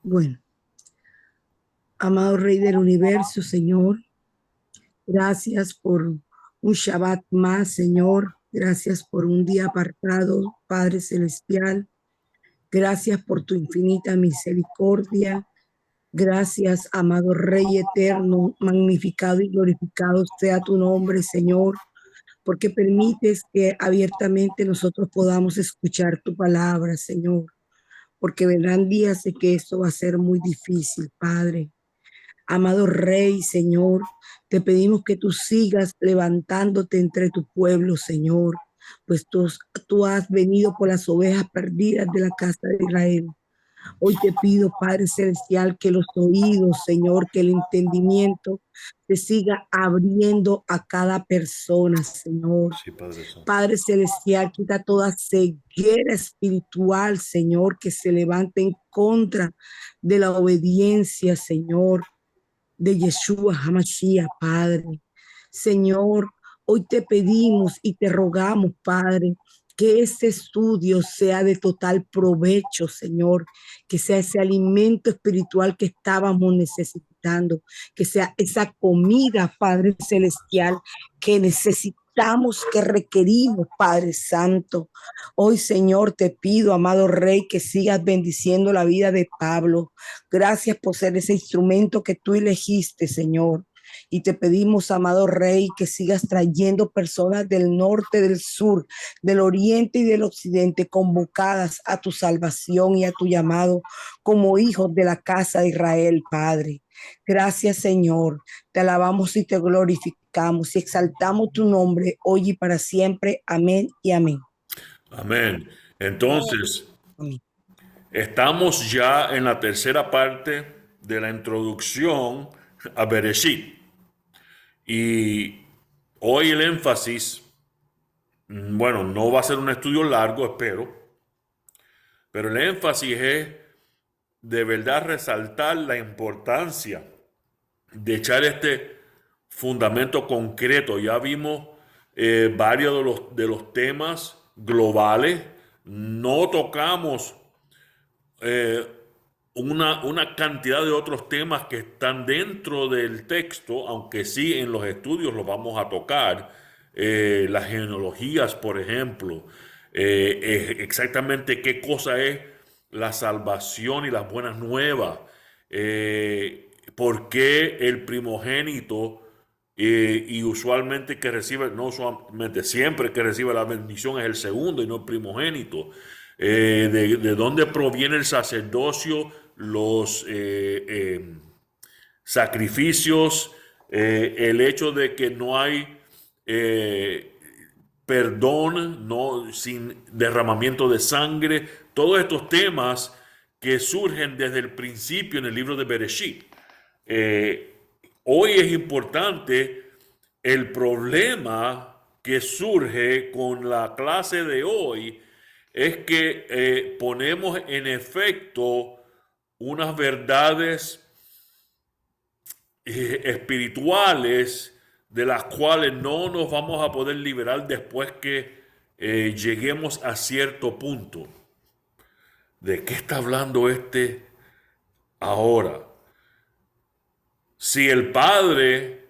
Bueno, amado Rey del Universo, Señor, gracias por un Shabbat más, Señor. Gracias por un día apartado, Padre Celestial. Gracias por tu infinita misericordia. Gracias, amado Rey eterno, magnificado y glorificado sea tu nombre, Señor, porque permites que abiertamente nosotros podamos escuchar tu palabra, Señor, porque vendrán días de que esto va a ser muy difícil, Padre. Amado Rey, Señor, te pedimos que tú sigas levantándote entre tu pueblo, Señor, pues tú has venido por las ovejas perdidas de la casa de Israel. Hoy te pido, Padre Celestial, que los oídos, Señor, que el entendimiento te siga abriendo a cada persona, Señor. Sí, Padre Santo. Padre Celestial, quita toda ceguera espiritual, Señor, que se levante en contra de la obediencia, Señor, de Yeshua Hamashiach, Padre. Señor, hoy te pedimos y te rogamos, Padre, que este estudio sea de total provecho, Señor, que sea ese alimento espiritual que estábamos necesitando, que sea esa comida, Padre Celestial, que necesitamos, que requerimos, Padre Santo. Hoy, Señor, te pido, amado Rey, que sigas bendiciendo la vida de Pablo. Gracias por ser ese instrumento que tú elegiste, Señor. Y te pedimos, amado Rey, que sigas trayendo personas del norte, del sur, del oriente y del occidente convocadas a tu salvación y a tu llamado como hijos de la casa de Israel, Padre. Gracias, Señor. Te alabamos y te glorificamos y exaltamos tu nombre hoy y para siempre. Amén y amén. Amén. Entonces, Amén. estamos ya en la tercera parte de la introducción a Bereshit. Y hoy el énfasis, bueno, no va a ser un estudio largo, espero, pero el énfasis es de verdad resaltar la importancia de echar este fundamento concreto. Ya vimos varios de los temas globales. No tocamos eh, una cantidad de otros temas que están dentro del texto, aunque sí en los estudios los vamos a tocar. Las genealogías, por ejemplo, exactamente qué cosa es la salvación y las buenas nuevas, por qué el primogénito y usualmente que recibe, no usualmente, siempre que recibe la bendición es el segundo y no el primogénito. De dónde proviene el sacerdocio, los sacrificios, el hecho de que no hay eh, perdón, no, sin derramamiento de sangre, todos estos temas que surgen desde el principio en el libro de Bereshit. Eh, Hoy es importante el problema que surge con la clase de hoy es que ponemos en efecto unas verdades espirituales de las cuales no nos vamos a poder liberar después que lleguemos a cierto punto. ¿De qué está hablando este ahora? Si el Padre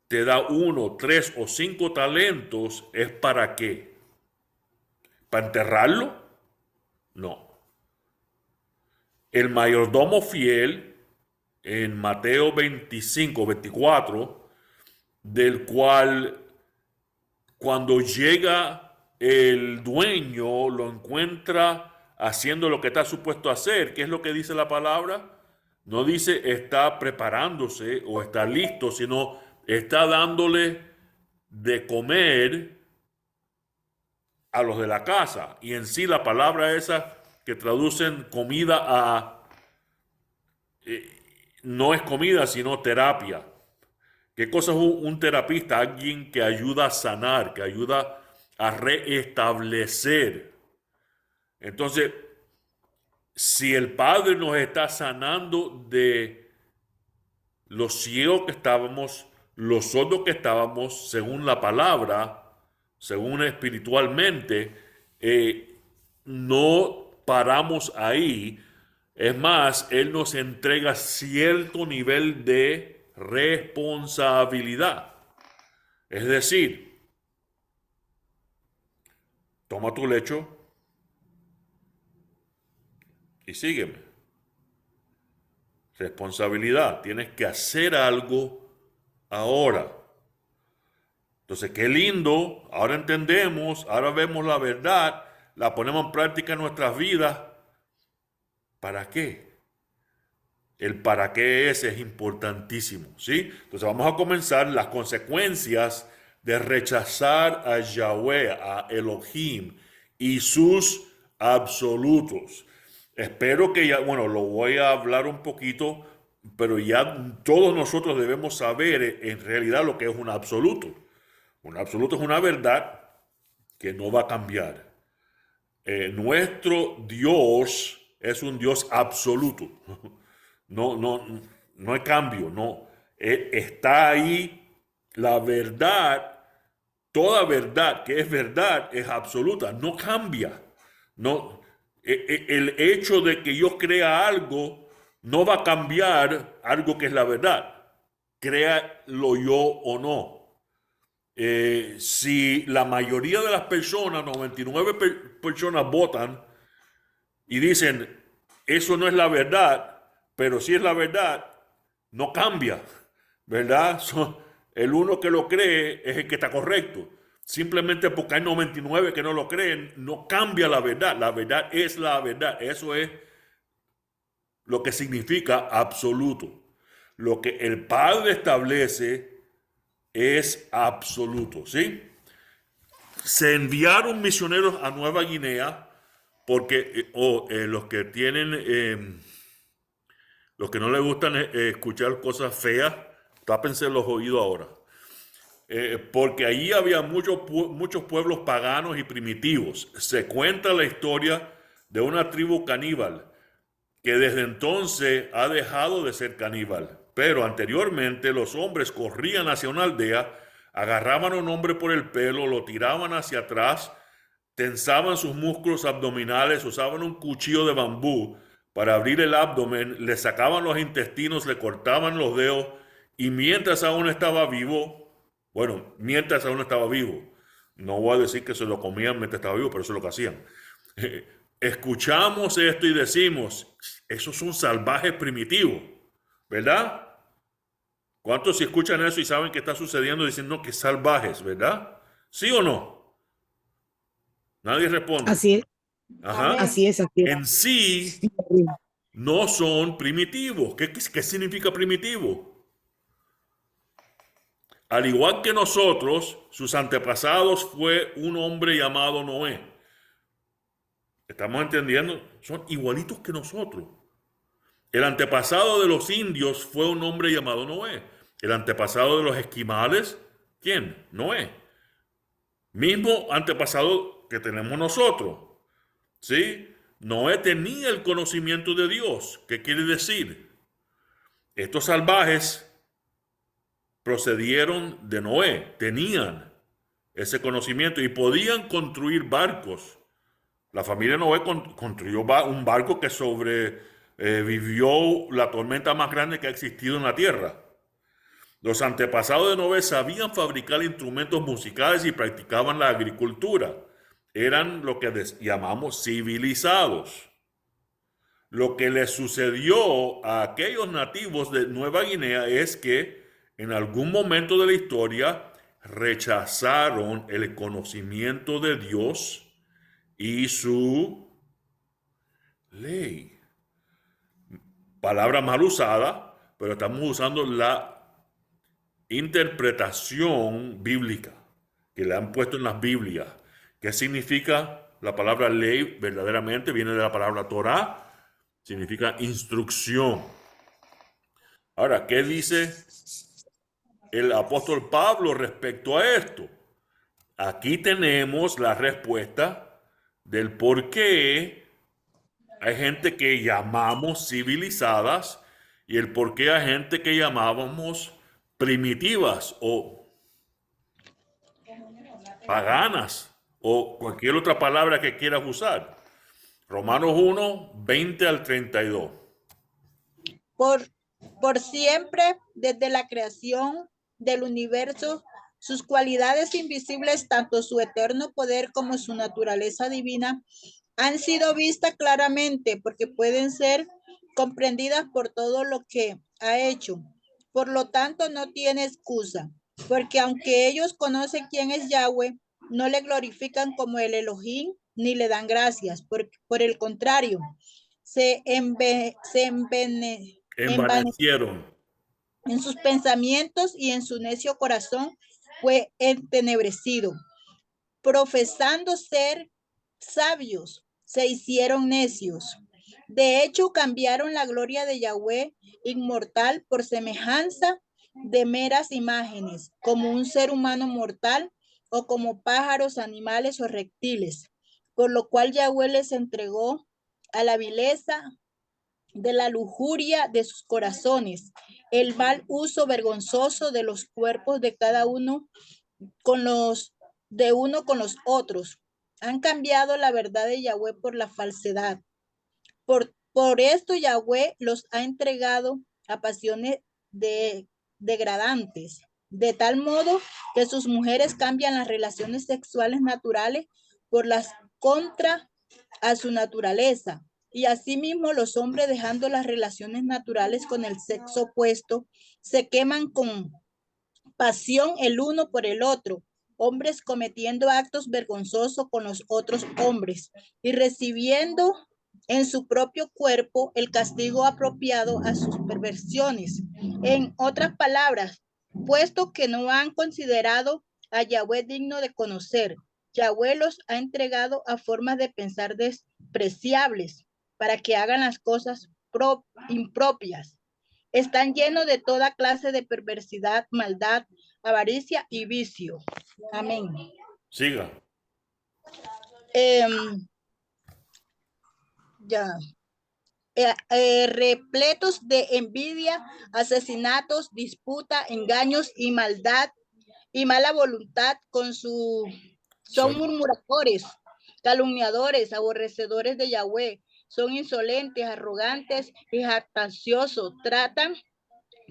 te da uno, tres o cinco talentos, ¿es para qué? ¿Para enterrarlo? No. El mayordomo fiel en Mateo 25, 24, del cual cuando llega el dueño lo encuentra haciendo lo que está supuesto a hacer. ¿Qué es lo que dice la palabra? No dice está preparándose o está listo, sino está dándole de comer a los de la casa. Y en sí la palabra esa que traducen comida a no es comida, sino terapia. ¿Qué cosa es un terapista? Alguien que ayuda a sanar, que ayuda a reestablecer. Entonces, si el Padre nos está sanando de los ciegos que estábamos, los sordos que estábamos, según la palabra, según espiritualmente, no paramos ahí. Es más, Él nos entrega cierto nivel de responsabilidad. Es decir, toma tu lecho y sígueme. Responsabilidad. Tienes que hacer algo ahora. Entonces, qué lindo. Ahora entendemos, ahora vemos la verdad, la ponemos en práctica en nuestras vidas. ¿Para qué? El para qué es importantísimo, ¿sí? Entonces vamos a comenzar las consecuencias de rechazar a Yahweh, a Elohim y sus absolutos. Espero que ya, bueno, lo voy a hablar un poquito, pero ya todos nosotros debemos saber en realidad lo que es un absoluto. Un absoluto es una verdad que no va a cambiar. Nuestro Dios es un Dios absoluto. No, no, no hay cambio, no. Está ahí la verdad, toda verdad que es absoluta, no cambia. No, el hecho de que yo crea algo no va a cambiar algo que es la verdad, créalo yo o no. Si la mayoría de las personas, 99 personas votan y dicen, eso no es la verdad, pero si es la verdad, no cambia, ¿verdad? El uno que lo cree es el que está correcto. Simplemente porque hay 99 que no lo creen, no cambia la verdad. La verdad es la verdad. Eso es lo que significa absoluto. Lo que el Padre establece es absoluto, ¿sí? Se enviaron misioneros a Nueva Guinea porque los que tienen los que no les gustan escuchar cosas feas, tápense los oídos ahora. Porque allí había muchos pueblos paganos y primitivos. Se cuenta la historia de una tribu caníbal que desde entonces ha dejado de ser caníbal. Pero anteriormente los hombres corrían hacia una aldea, agarraban a un hombre por el pelo, lo tiraban hacia atrás, tensaban sus músculos abdominales, usaban un cuchillo de bambú para abrir el abdomen, le sacaban los intestinos, le cortaban los dedos y mientras aún estaba vivo, mientras aún estaba vivo, no voy a decir que se lo comían mientras estaba vivo, pero eso es lo que hacían. Escuchamos esto y decimos, esos son salvajes primitivos, ¿verdad? ¿Cuántos si escuchan eso y saben qué está sucediendo dicen, no, que salvajes, ¿verdad? ¿Sí o no? Nadie responde. Así es, Ajá. así es, así es. En sí, Sí, no son primitivos. ¿Qué significa primitivo? Al igual que nosotros, sus antepasados fue un hombre llamado Noé. ¿Estamos entendiendo? Son igualitos que nosotros. El antepasado de los indios fue un hombre llamado Noé. El antepasado de los esquimales, ¿quién? Noé. Mismo antepasado que tenemos nosotros. ¿Sí? Noé tenía el conocimiento de Dios. ¿Qué quiere decir? Estos salvajes procedieron de Noé, tenían ese conocimiento y podían construir barcos. La familia Noé construyó un barco que sobrevivió la tormenta más grande que ha existido en la tierra. Los antepasados de Noé sabían fabricar instrumentos musicales y practicaban la agricultura. Eran lo que llamamos civilizados. Lo que les sucedió a aquellos nativos de Nueva Guinea es que en algún momento de la historia rechazaron el conocimiento de Dios y su ley. Palabra mal usada, pero estamos usando la interpretación bíblica que le han puesto en las Biblias. ¿Qué significa la palabra ley verdaderamente? Viene de la palabra Torah, significa instrucción. Ahora, ¿qué dice el apóstol Pablo respecto a esto? Aquí tenemos la respuesta del por qué hay gente que llamamos civilizadas y el por qué hay gente que llamábamos primitivas o paganas o cualquier otra palabra que quieras usar. Romanos 1, 20 al 32. Por, por siempre, desde la creación del universo, sus cualidades invisibles, tanto su eterno poder como su naturaleza divina, han sido vistas claramente porque pueden ser comprendidas por todo lo que ha hecho. Por lo tanto, no tiene excusa, porque aunque ellos conocen quién es Yahweh, no le glorifican como el Elohim ni le dan gracias. Por el contrario, se envanecieron Envanecieron. en sus pensamientos y en su necio corazón fue entenebrecido. Profesando ser sabios, se hicieron necios. De hecho, cambiaron la gloria de Yahweh inmortal por semejanza de meras imágenes, como un ser humano mortal o como pájaros, animales o reptiles, por lo cual Yahweh les entregó a la vileza de la lujuria de sus corazones, el mal uso vergonzoso de los cuerpos de cada uno con los de uno con los otros. Han cambiado la verdad de Yahweh por la falsedad. Por esto Yahweh los ha entregado a pasiones de, degradantes, de tal modo que sus mujeres cambian las relaciones sexuales naturales por las contra a su naturaleza. Y asimismo los hombres, dejando las relaciones naturales con el sexo opuesto, se queman con pasión el uno por el otro, hombres cometiendo actos vergonzosos con los otros hombres y recibiendo en su propio cuerpo el castigo apropiado a sus perversiones. En otras palabras, puesto que no han considerado a Yahweh digno de conocer, Yahweh los ha entregado a formas de pensar despreciables para que hagan las cosas impropias. Están llenos de toda clase de perversidad, maldad, avaricia y vicio. Amén. Siga. Ya. Repletos de envidia, asesinatos, disputa, engaños y maldad y mala voluntad son Son murmuradores, calumniadores, aborrecedores de Yahweh, son insolentes, arrogantes y jactanciosos,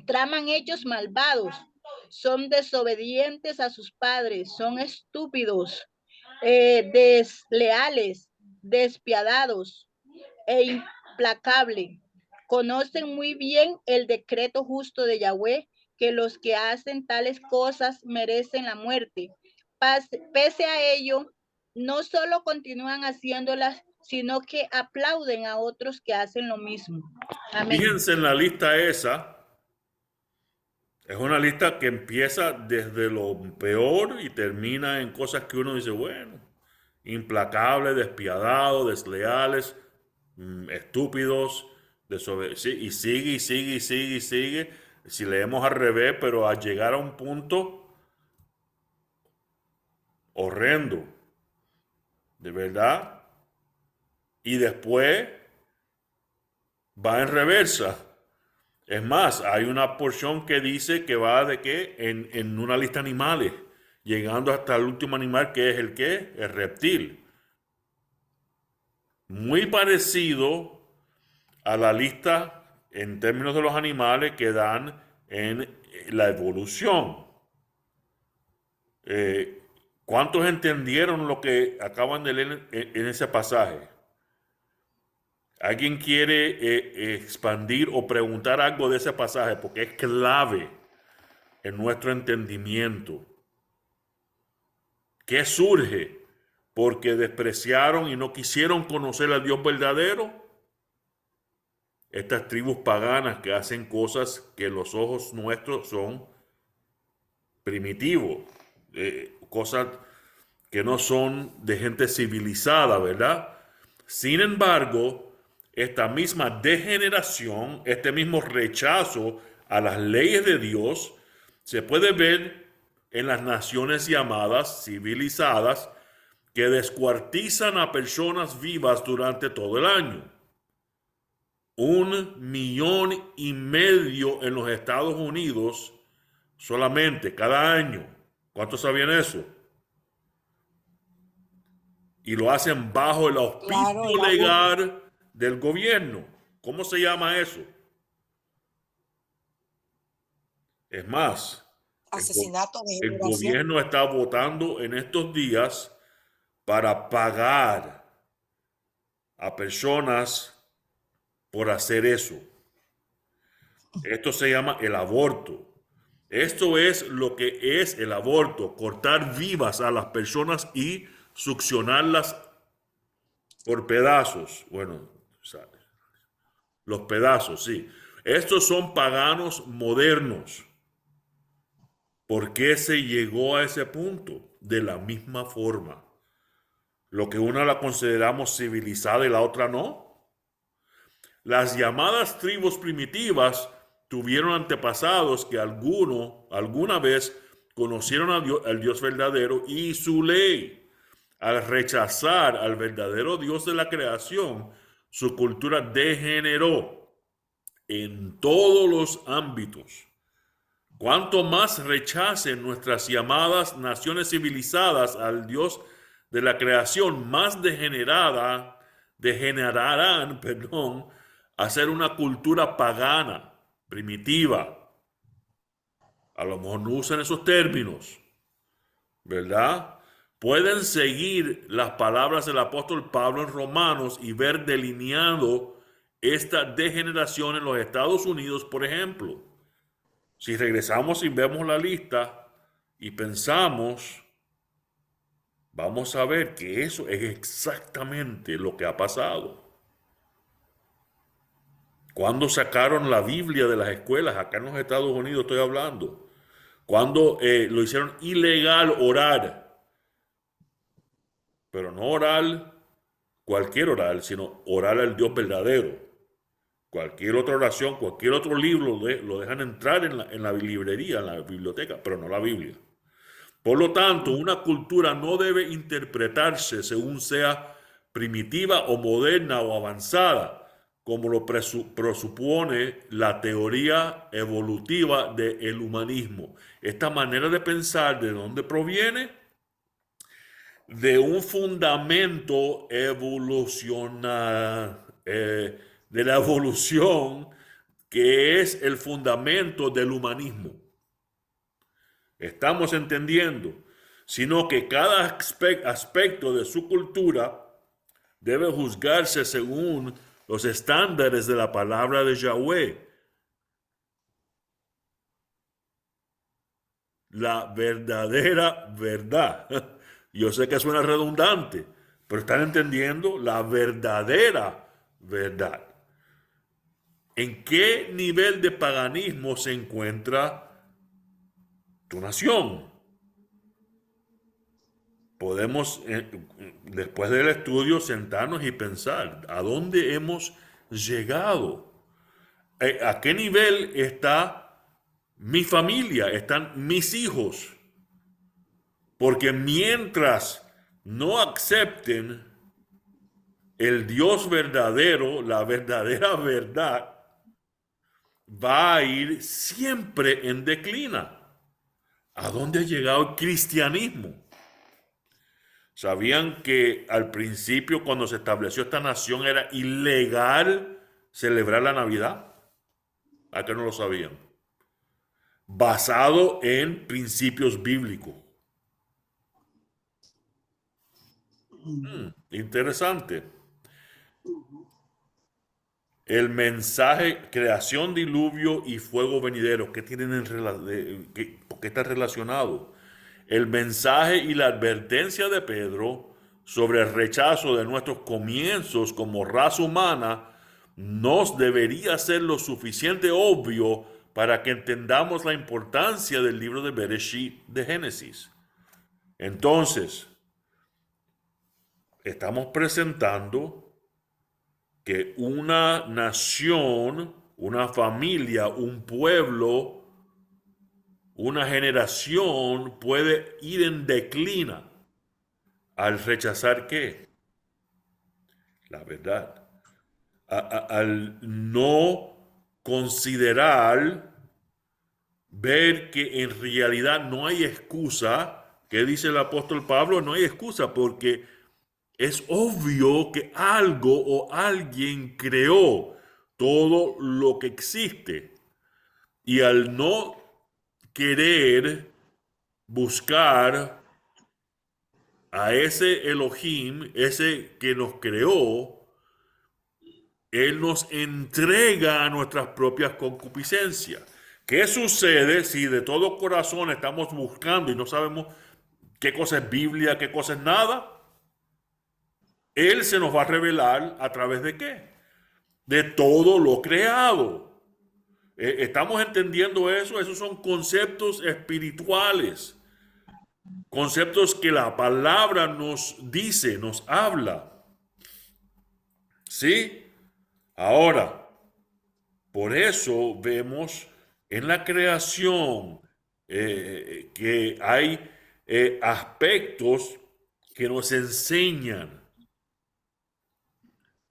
traman hechos malvados, son desobedientes a sus padres, son estúpidos, desleales, despiadados e implacables. Conocen muy bien el decreto justo de Yahweh, que los que hacen tales cosas merecen la muerte. Pese a ello, no solo continúan haciéndolas, sino que aplauden a otros que hacen lo mismo. Amén. Fíjense en la lista esa. Es una lista que empieza desde lo peor y termina en cosas que uno dice, bueno, implacables, despiadados, desleales, estúpidos, sí, y sigue, y sigue, y sigue, y sigue. Si leemos al revés, pero a llegar a un punto horrendo, de verdad. Y después va en reversa. Es más, hay una porción que dice que va de qué en una lista de animales, llegando hasta el último animal que es el qué, el reptil. Muy parecido a la lista en términos de los animales que dan en la evolución. Eh, ¿Cuántos entendieron lo que acaban de leer en ese pasaje? ¿Alguien quiere expandir o preguntar algo de ese pasaje? Porque es clave en nuestro entendimiento. ¿Qué surge? Porque despreciaron y no quisieron conocer al Dios verdadero. Estas tribus paganas que hacen cosas que en los ojos nuestros son primitivos, cosas que no son de gente civilizada, ¿verdad? Sin embargo, esta misma degeneración, este mismo rechazo a las leyes de Dios, se puede ver en las naciones llamadas civilizadas que descuartizan a personas vivas durante todo el año. 1,5 millones en los Estados Unidos solamente cada año. ¿Cuántos sabían eso? y lo hacen bajo el Claro, auspicio el aborto. legal del gobierno. ¿Cómo se llama eso? Es más, Asesinato de el generación. gobierno está votando en estos días para pagar a personas por hacer eso. Esto se llama el aborto. Esto es lo que es el aborto, cortar vivas a las personas y succionarlas por pedazos. Bueno, ¿sabes? Los pedazos, sí. Estos son paganos modernos. ¿Por qué se llegó a ese punto? De la misma forma. Lo que una la consideramos civilizada y la otra no. Las llamadas tribus primitivas tuvieron antepasados que alguna vez conocieron al Dios verdadero y su ley. Al rechazar al verdadero Dios de la creación, su cultura degeneró en todos los ámbitos. Cuanto más rechacen nuestras llamadas naciones civilizadas al Dios de la creación, más degenerarán, a ser una cultura pagana, primitiva. A lo mejor no usan esos términos, ¿verdad? Pueden seguir las palabras del apóstol Pablo en Romanos y ver delineado esta degeneración en los Estados Unidos, por ejemplo. Si regresamos y vemos la lista y pensamos, vamos a ver que eso es exactamente lo que ha pasado. Cuando sacaron la Biblia de las escuelas, acá en los Estados Unidos estoy hablando, cuando lo hicieron ilegal orar, pero no orar cualquier orar, sino orar al Dios verdadero. Cualquier otra oración, cualquier otro libro lo dejan entrar en la librería, en la biblioteca, pero no la Biblia. Por lo tanto, una cultura no debe interpretarse según sea primitiva o moderna o avanzada, como lo presupone la teoría evolutiva del humanismo. Esta manera de pensar, ¿de dónde proviene? De un fundamento evolucional, de la evolución, que es el fundamento del humanismo. Estamos entendiendo, sino que cada aspecto de su cultura debe juzgarse según los estándares de la palabra de Yahweh. La verdadera verdad. Yo sé que suena redundante, pero están entendiendo la verdadera verdad. ¿En qué nivel de paganismo se encuentra tu nación? Podemos, después del estudio, sentarnos y pensar, ¿a dónde hemos llegado? ¿A qué nivel está mi familia? ¿Están mis hijos? Porque mientras no acepten el Dios verdadero, la verdadera verdad, va a ir siempre en declina. ¿A dónde ha llegado el cristianismo? ¿Sabían que al principio, cuando se estableció esta nación, era ilegal celebrar la Navidad? ¿A qué no lo sabían? Basado en principios bíblicos. Interesante. El mensaje, creación, diluvio y fuego venidero, ¿qué tienen por qué está relacionado? El mensaje y la advertencia de Pedro sobre el rechazo de nuestros comienzos como raza humana nos debería ser lo suficiente obvio para que entendamos la importancia del libro de Bereshit de Génesis. Entonces, estamos presentando que una nación, una familia, un pueblo, una generación puede ir en declina al rechazar ¿qué? La verdad. Al no considerar, ver que en realidad no hay excusa. ¿Qué dice el apóstol Pablo? No hay excusa porque es obvio que algo o alguien creó todo lo que existe. Y al no querer buscar a ese Elohim, ese que nos creó, Él nos entrega a nuestras propias concupiscencias. ¿Qué sucede si de todo corazón estamos buscando y no sabemos qué cosa es Biblia, qué cosa es nada? Él se nos va a revelar a través de qué? De todo lo creado. ¿Estamos entendiendo eso? Esos son conceptos espirituales. Conceptos que la palabra nos dice, nos habla. ¿Sí? Ahora, por eso vemos en la creación que hay aspectos que nos enseñan.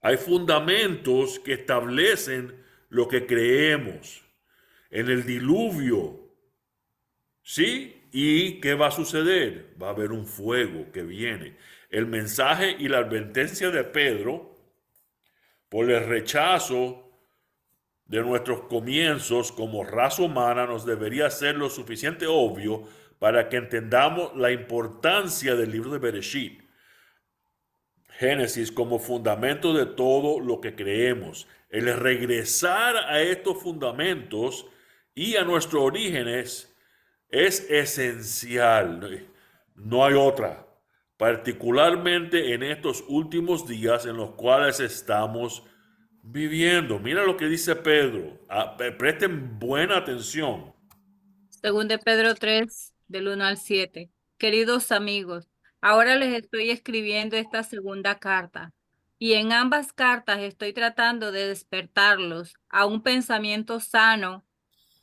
Hay fundamentos que establecen lo que creemos. En el diluvio, ¿sí? ¿Y qué va a suceder? Va a haber un fuego que viene. El mensaje y la advertencia de Pedro por el rechazo de nuestros comienzos como raza humana nos debería ser lo suficiente obvio para que entendamos la importancia del libro de Bereshit, Génesis, como fundamento de todo lo que creemos. El regresar a estos fundamentos y a nuestros orígenes es esencial. No hay otra, particularmente en estos últimos días en los cuales estamos viviendo. Mira lo que dice Pedro. Presten buena atención. Según de Pedro 3, del 1 al 7. Queridos amigos, ahora les estoy escribiendo esta segunda carta, y en ambas cartas estoy tratando de despertarlos a un pensamiento sano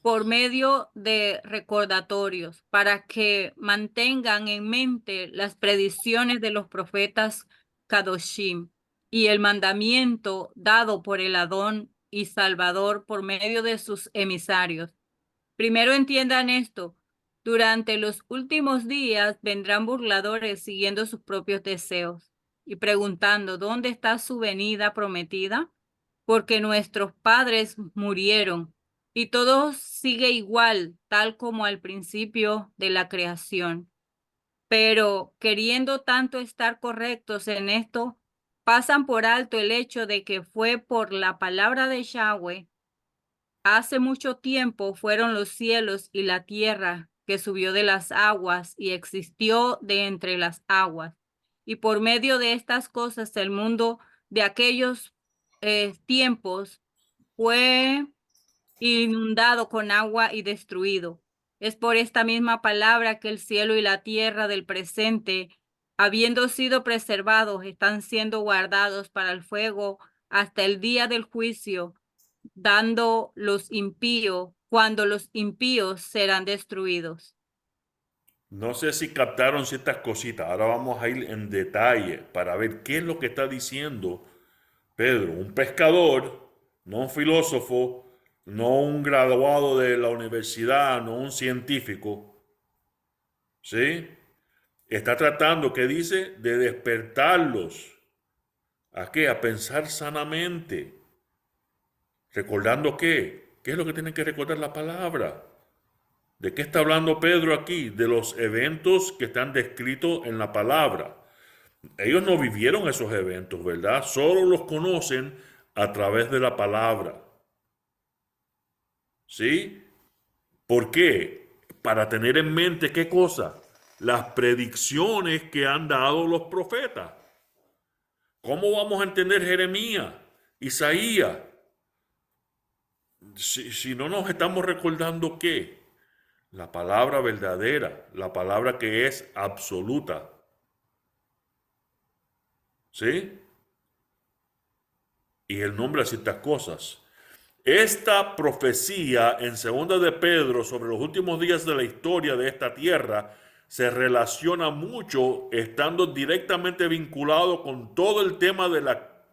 por medio de recordatorios, para que mantengan en mente las predicciones de los profetas Kadoshim y el mandamiento dado por el Adón y Salvador por medio de sus emisarios. Primero entiendan esto: durante los últimos días vendrán burladores siguiendo sus propios deseos y preguntando ¿dónde está su venida prometida? Porque nuestros padres murieron y todo sigue igual, tal como al principio de la creación. Pero queriendo tanto estar correctos en esto, pasan por alto el hecho de que fue por la palabra de Yahweh. Hace mucho tiempo fueron los cielos y la tierra, que subió de las aguas y existió de entre las aguas. Y por medio de estas cosas el mundo de aquellos tiempos fue inundado con agua y destruido. Es por esta misma palabra que el cielo y la tierra del presente, habiendo sido preservados, están siendo guardados para el fuego hasta el día del juicio, dando los impíos, cuando los impíos serán destruidos. No sé si captaron ciertas cositas. Ahora vamos a ir en detalle para ver qué es lo que está diciendo Pedro. Un pescador, no un filósofo, no un graduado de la universidad, no un científico, ¿sí? Está tratando, ¿qué dice? De despertarlos. ¿A qué? A pensar sanamente. ¿Recordando qué? ¿Qué es lo que tienen que recordar la palabra? ¿De qué está hablando Pedro aquí? De los eventos que están descritos en la palabra. Ellos no vivieron esos eventos, ¿verdad? Solo los conocen a través de la palabra. ¿Sí? ¿Por qué? Para tener en mente, ¿qué cosa? Las predicciones que han dado los profetas. ¿Cómo vamos a entender Jeremías, Isaías? Si no nos estamos recordando qué, la palabra verdadera, la palabra que es absoluta. ¿Sí? Y él nombra ciertas cosas. Esta profecía en segunda de Pedro sobre los últimos días de la historia de esta tierra se relaciona mucho, estando directamente vinculado con todo el tema de la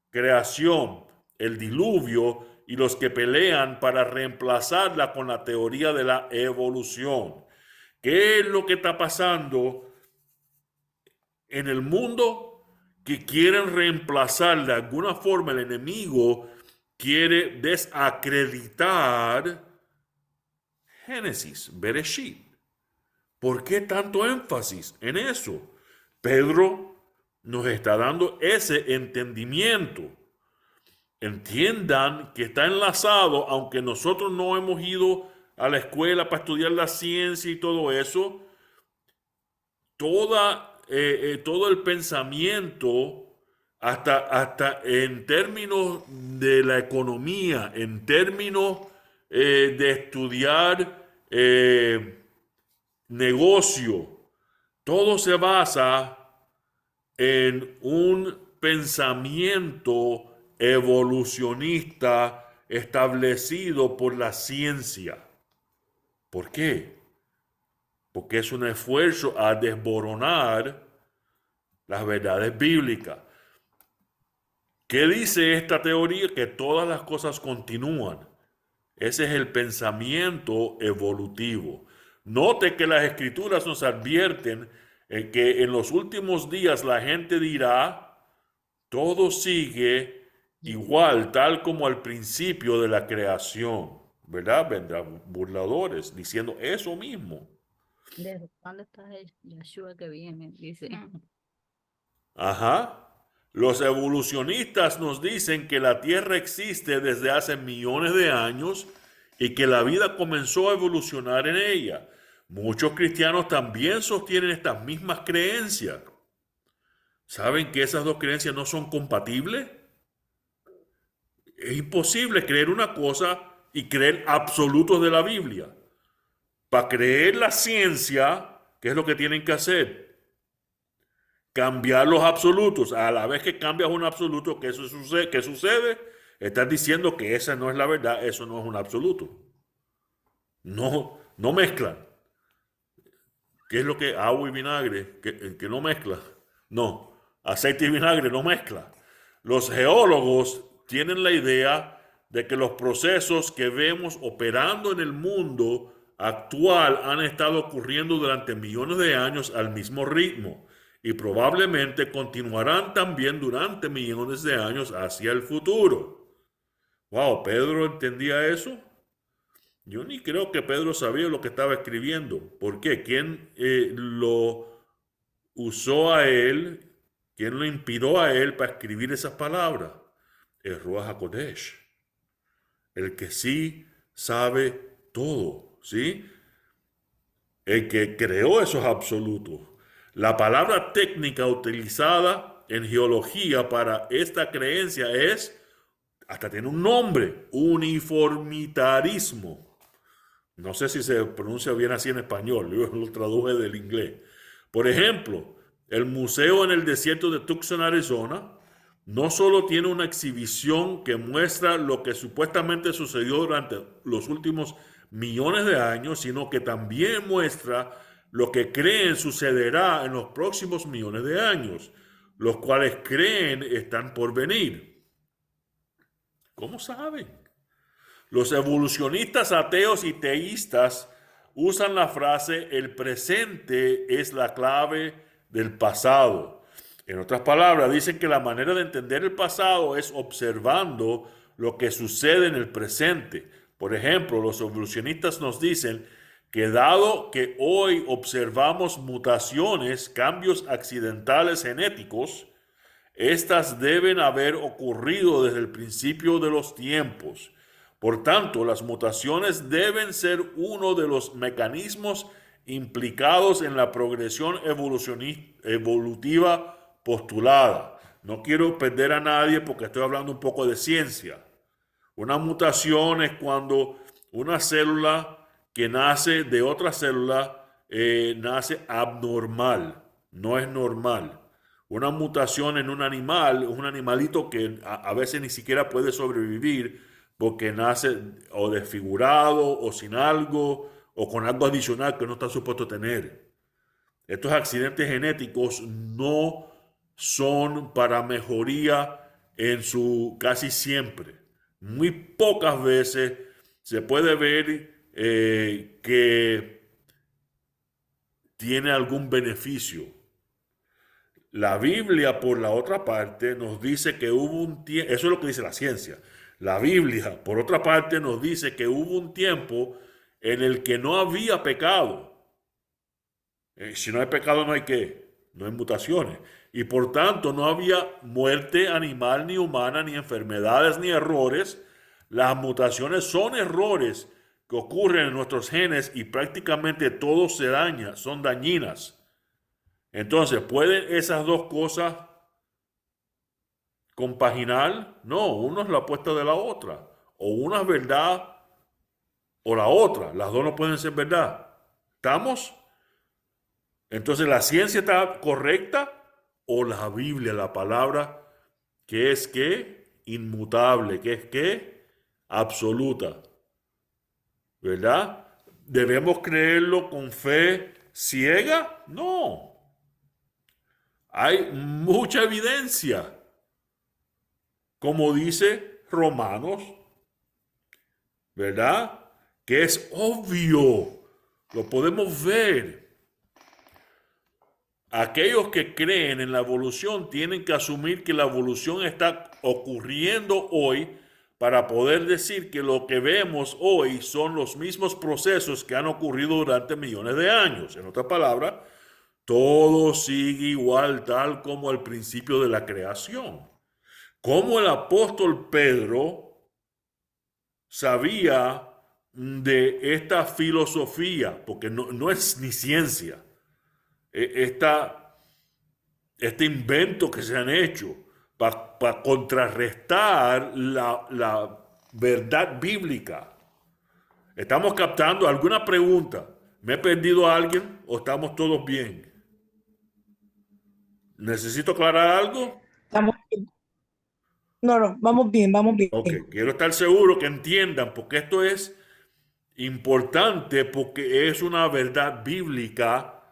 creación, el diluvio y los que pelean para reemplazarla con la teoría de la evolución. ¿Qué es lo que está pasando en el mundo? que quieren reemplazar de alguna forma. El enemigo quiere desacreditar Génesis, Bereshit. ¿Por qué tanto énfasis en eso? Pedro nos está dando ese entendimiento. Entiendan que está enlazado, aunque nosotros no hemos ido a la escuela para estudiar la ciencia y todo eso, todo el pensamiento, hasta en términos de la economía, en términos de estudiar negocio, todo se basa en un pensamiento evolucionista establecido por la ciencia. ¿Por qué? Porque es un esfuerzo a desboronar las verdades bíblicas. ¿Qué dice esta teoría? Que todas las cosas continúan. Ese es el pensamiento evolutivo. Note que las escrituras nos advierten que en los últimos días la gente dirá, todo sigue igual, tal como al principio de la creación, ¿verdad? Vendrán burladores diciendo eso mismo. ¿Desde cuándo está Yeshua que viene? Dice. Ajá. Los evolucionistas nos dicen que la Tierra existe desde hace millones de años y que la vida comenzó a evolucionar en ella. Muchos cristianos también sostienen estas mismas creencias. ¿Saben que esas dos creencias no son compatibles? Es imposible creer una cosa y creer absolutos de la Biblia. Para creer la ciencia, ¿qué es lo que tienen que hacer? Cambiar los absolutos. A la vez que cambias un absoluto, ¿qué sucede? Estás diciendo que esa no es la verdad, eso no es un absoluto. No mezclan. ¿Qué es lo que agua y vinagre? ¿Que no mezcla? No. Aceite y vinagre no mezcla. Los geólogos tienen la idea de que los procesos que vemos operando en el mundo actual han estado ocurriendo durante millones de años al mismo ritmo y probablemente continuarán también durante millones de años hacia el futuro. Wow, ¿Pedro entendía eso? Yo ni creo que Pedro sabía lo que estaba escribiendo. ¿Por qué? ¿Quién lo usó a él? ¿Quién lo inspiró a él para escribir esas palabras? El Ruach HaKodesh. El que sí sabe todo, ¿sí? El que creó esos absolutos. La palabra técnica utilizada en geología para esta creencia es, hasta tiene un nombre, uniformitarismo. No sé si se pronuncia bien así en español, yo lo traduje del inglés. Por ejemplo, el museo en el desierto de Tucson, Arizona, no solo tiene una exhibición que muestra lo que supuestamente sucedió durante los últimos millones de años, sino que también muestra lo que creen sucederá en los próximos millones de años, los cuales creen están por venir. ¿Cómo saben? Los evolucionistas ateos y teístas usan la frase el presente es la clave del pasado. En otras palabras, dicen que la manera de entender el pasado es observando lo que sucede en el presente. Por ejemplo, los evolucionistas nos dicen que dado que hoy observamos mutaciones, cambios accidentales genéticos, estas deben haber ocurrido desde el principio de los tiempos. Por tanto, las mutaciones deben ser uno de los mecanismos implicados en la progresión evolutiva postulada. No quiero perder a nadie porque estoy hablando un poco de ciencia. Una mutación es cuando una célula que nace de otra célula nace abnormal, no es normal. Una mutación en un animal es un animalito que a veces ni siquiera puede sobrevivir porque nace o desfigurado o sin algo o con algo adicional que no está supuesto tener. Estos accidentes genéticos no son para mejoría en su casi siempre. Muy pocas veces se puede ver que tiene algún beneficio. La Biblia, por la otra parte, nos dice que hubo un tiempo, eso es lo que dice la ciencia. La Biblia, por otra parte, nos dice que hubo un tiempo en el que no había pecado. Si no hay pecado, no hay qué, no hay mutaciones. Y por tanto, no había muerte animal ni humana, ni enfermedades, ni errores. Las mutaciones son errores que ocurren en nuestros genes y prácticamente todo se daña, son dañinas. Entonces, ¿pueden esas dos cosas compaginar? No, uno es la opuesta de la otra. O una es verdad o la otra. Las dos no pueden ser verdad. ¿Estamos? Entonces, ¿la ciencia está correcta o la Biblia, la palabra, que es que inmutable, que es que absoluta? ¿Verdad? ¿Debemos creerlo con fe ciega? No. Hay mucha evidencia. Como dice Romanos, ¿verdad? Que es obvio, lo podemos ver. Aquellos que creen en la evolución tienen que asumir que la evolución está ocurriendo hoy para poder decir que lo que vemos hoy son los mismos procesos que han ocurrido durante millones de años. En otras palabras, todo sigue igual, tal como al principio de la creación. Como el apóstol Pedro sabía de esta filosofía, porque no es ni ciencia, este invento que se han hecho para contrarrestar la verdad bíblica. ¿Estamos captando alguna pregunta? ¿Me he perdido a alguien o estamos todos bien? ¿Necesito aclarar algo? Estamos bien. No, vamos bien, vamos bien. Ok, quiero estar seguro que entiendan, porque esto es importante, porque es una verdad bíblica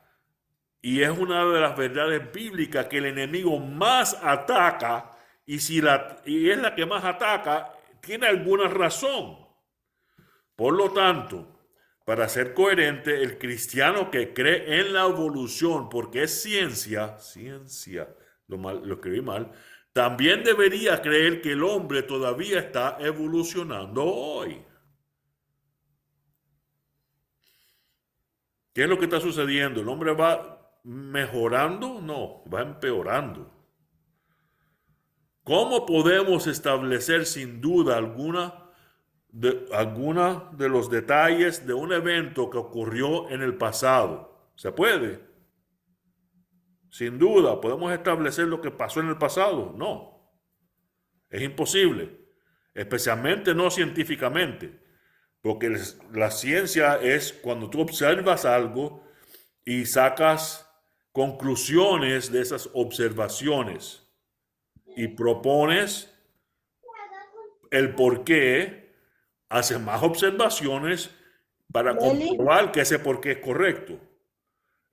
y es una de las verdades bíblicas que el enemigo más ataca y es la que más ataca, tiene alguna razón. Por lo tanto, para ser coherente, el cristiano que cree en la evolución, porque es ciencia, lo escribí mal, también debería creer que el hombre todavía está evolucionando hoy. ¿Qué es lo que está sucediendo? ¿El hombre va mejorando? No, va empeorando. ¿Cómo podemos establecer sin duda alguna de los detalles de un evento que ocurrió en el pasado? ¿Se puede? Sin duda, ¿podemos establecer lo que pasó en el pasado? No, es imposible, especialmente no científicamente, porque la ciencia es cuando tú observas algo y sacas conclusiones de esas observaciones y propones el por qué, haces más observaciones para Leli, comprobar que ese por qué es correcto.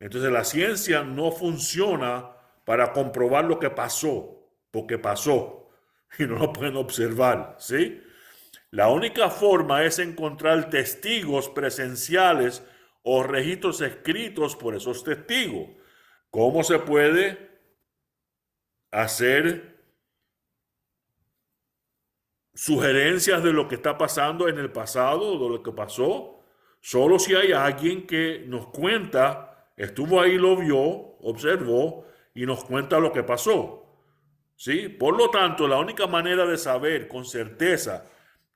Entonces la ciencia no funciona para comprobar lo que pasó, porque pasó y no lo pueden observar, ¿sí? La única forma es encontrar testigos presenciales o registros escritos por esos testigos. ¿Cómo se puede hacer sugerencias de lo que está pasando en el pasado, de lo que pasó? Solo si hay alguien que nos cuenta, estuvo ahí, lo vio, observó y nos cuenta lo que pasó. ¿Sí? Por lo tanto, la única manera de saber con certeza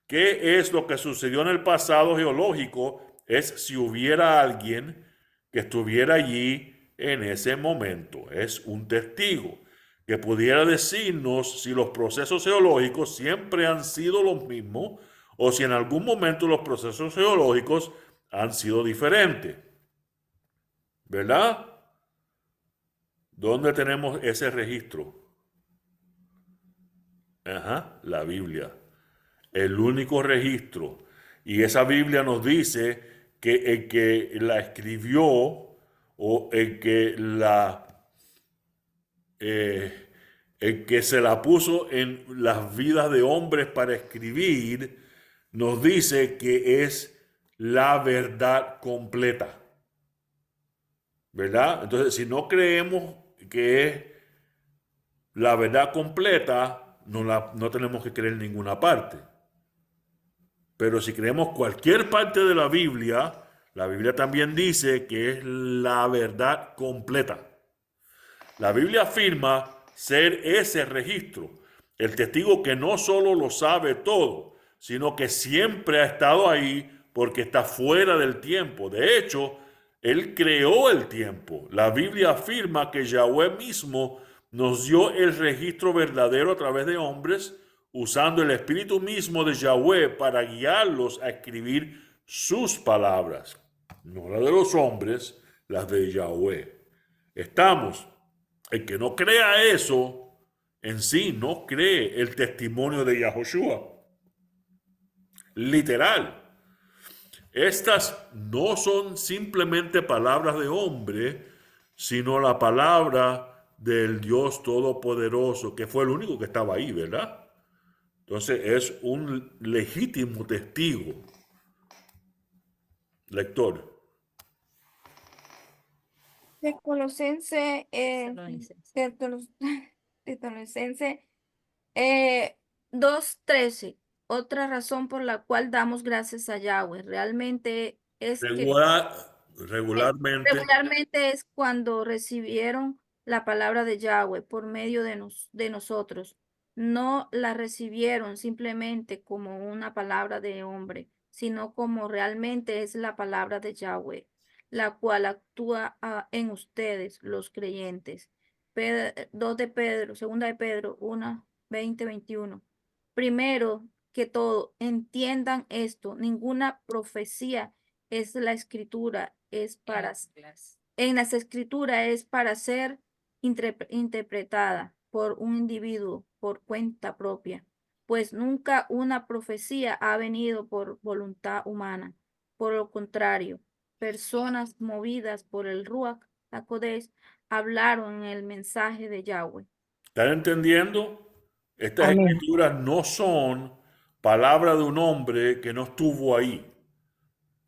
qué es lo que sucedió en el pasado geológico es si hubiera alguien que estuviera allí en ese momento. Es un testigo que pudiera decirnos si los procesos geológicos siempre han sido los mismos o si en algún momento los procesos geológicos han sido diferentes. ¿Verdad? ¿Dónde tenemos ese registro? Ajá, la Biblia. El único registro. Y esa Biblia nos dice que el que la escribió o el que se la puso en las vidas de hombres para escribir, nos dice que es la verdad completa. ¿Verdad? Entonces, si no creemos que es la verdad completa, no tenemos que creer en ninguna parte. Pero si creemos cualquier parte de la Biblia también dice que es la verdad completa. La Biblia afirma ser ese registro, el testigo que no solo lo sabe todo, sino que siempre ha estado ahí porque está fuera del tiempo. De hecho, Él creó el tiempo. La Biblia afirma que Yahweh mismo nos dio el registro verdadero a través de hombres, usando el espíritu mismo de Yahweh para guiarlos a escribir sus palabras. No las de los hombres, las de Yahweh. El que no crea eso, en sí no cree el testimonio de Yahoshua. Literal. Estas no son simplemente palabras de hombre, sino la palabra del Dios Todopoderoso, que fue el único que estaba ahí, ¿verdad? Entonces es un legítimo testigo. Lector. De Colosense, de Colosense 2:13. Otra razón por la cual damos gracias a Yahweh realmente es que Regularmente. regularmente es cuando recibieron la palabra de Yahweh por medio de nosotros. No la recibieron simplemente como una palabra de hombre, sino como realmente es la palabra de Yahweh, la cual actúa en ustedes, los creyentes. 2 de Pedro, 2 de Pedro 1, 20, 21. Primero que todo, entiendan esto, ninguna profecía es la escritura, es para, en las escrituras es para ser interpretada por un individuo por cuenta propia, pues nunca una profecía ha venido por voluntad humana. Por lo contrario, personas movidas por el Ruach HaKodesh hablaron el mensaje de Yahweh. ¿Están entendiendo? Estas Amén. escrituras no son palabras de un hombre que no estuvo ahí.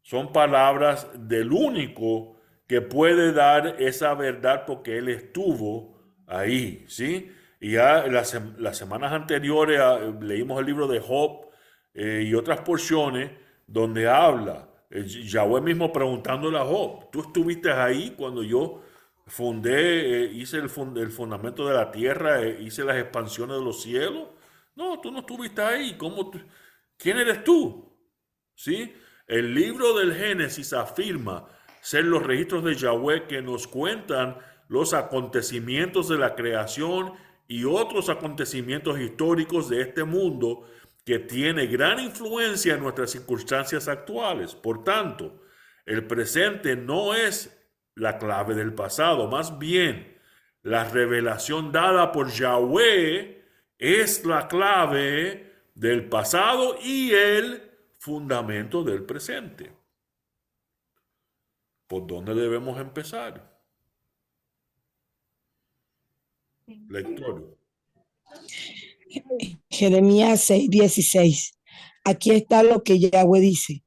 Son palabras del único que puede dar esa verdad porque él estuvo ahí, ¿sí? Y ya las semanas anteriores leímos el libro de Job y otras porciones donde habla Yahweh mismo preguntándole a Job, ¿tú estuviste ahí cuando yo fundé, hice el fundamento de la tierra, hice las expansiones de los cielos? No, tú no estuviste ahí. ¿Quién eres tú? ¿Sí? El libro del Génesis afirma ser los registros de Yahweh que nos cuentan los acontecimientos de la creación y otros acontecimientos históricos de este mundo que tiene gran influencia en nuestras circunstancias actuales. Por tanto, el presente no es la clave del pasado, más bien la revelación dada por Yahweh es la clave del pasado y el fundamento del presente. ¿Por dónde debemos empezar? Lector. Jeremías 6:16. Aquí está lo que Yahweh dice.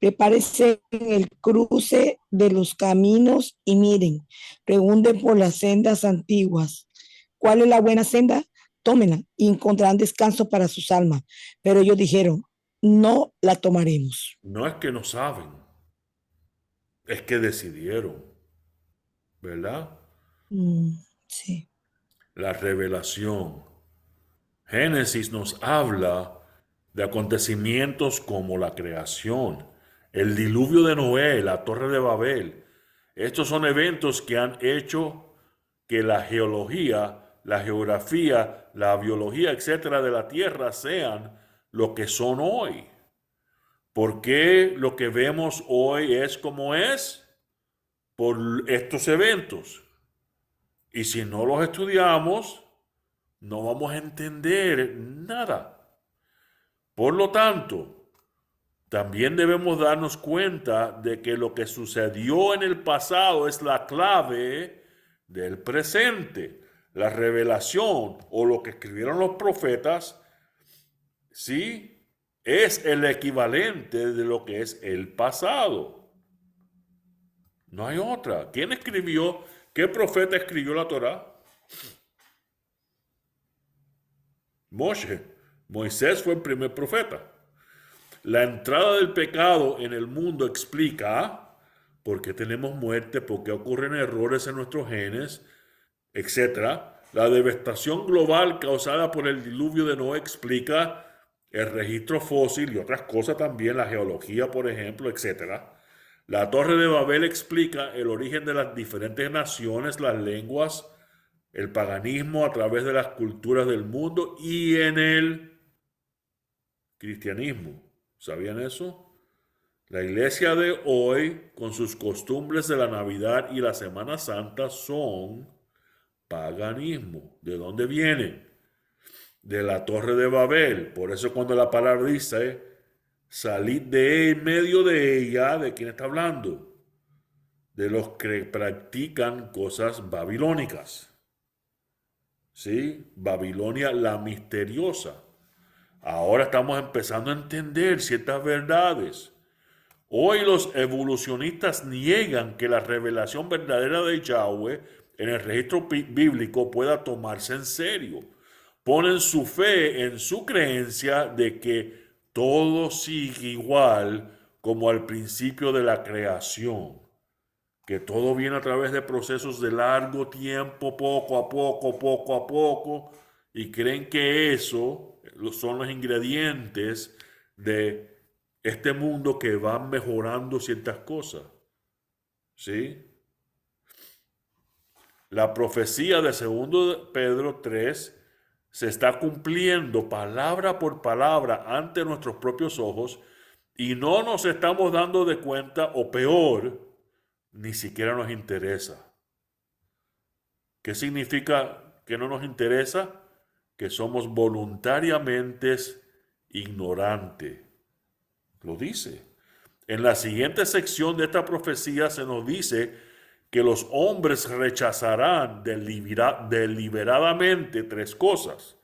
Prepárese en el cruce de los caminos y miren, pregunten por las sendas antiguas. ¿Cuál es la buena senda? Tómenla y encontrarán descanso para sus almas. Pero ellos dijeron, no la tomaremos. No es que no saben, es que decidieron, ¿verdad? Sí. La revelación. Génesis nos habla de acontecimientos como la creación, el diluvio de Noé, la torre de Babel. Estos son eventos que han hecho que la geología, la geografía, la biología, etcétera, de la Tierra sean lo que son hoy. ¿Por qué lo que vemos hoy es como es? Por estos eventos. Y si no los estudiamos, no vamos a entender nada. Por lo tanto, también debemos darnos cuenta de que lo que sucedió en el pasado es la clave del presente. La revelación o lo que escribieron los profetas, sí, es el equivalente de lo que es el pasado. No hay otra. ¿Quién escribió? ¿Qué profeta escribió la Torá? Moshe. Moisés fue el primer profeta. La entrada del pecado en el mundo explica por qué tenemos muerte, por qué ocurren errores en nuestros genes, etc. La devastación global causada por el diluvio de Noé explica el registro fósil y otras cosas también, la geología, por ejemplo, etc. La Torre de Babel explica el origen de las diferentes naciones, las lenguas, el paganismo a través de las culturas del mundo y en el cristianismo. ¿Sabían eso? La iglesia de hoy, con sus costumbres de la Navidad y la Semana Santa, son paganismo. ¿De dónde viene? De la Torre de Babel. Por eso cuando la palabra dice, salid de en medio de ella, ¿de quién está hablando? De los que practican cosas babilónicas. ¿Sí? Babilonia la misteriosa. Ahora estamos empezando a entender ciertas verdades. Hoy los evolucionistas niegan que la revelación verdadera de Yahweh en el registro bíblico pueda tomarse en serio. Ponen su fe en su creencia de que todo sigue igual como al principio de la creación, que todo viene a través de procesos de largo tiempo, poco a poco, y creen que eso son los ingredientes de este mundo que va mejorando ciertas cosas. ¿Sí? La profecía de 2 Pedro 3 se está cumpliendo palabra por palabra ante nuestros propios ojos y no nos estamos dando de cuenta, o peor, ni siquiera nos interesa. ¿Qué significa que no nos interesa? Que somos voluntariamente ignorantes. Lo dice. En la siguiente sección de esta profecía se nos dice que los hombres rechazarán deliberadamente 3 cosas.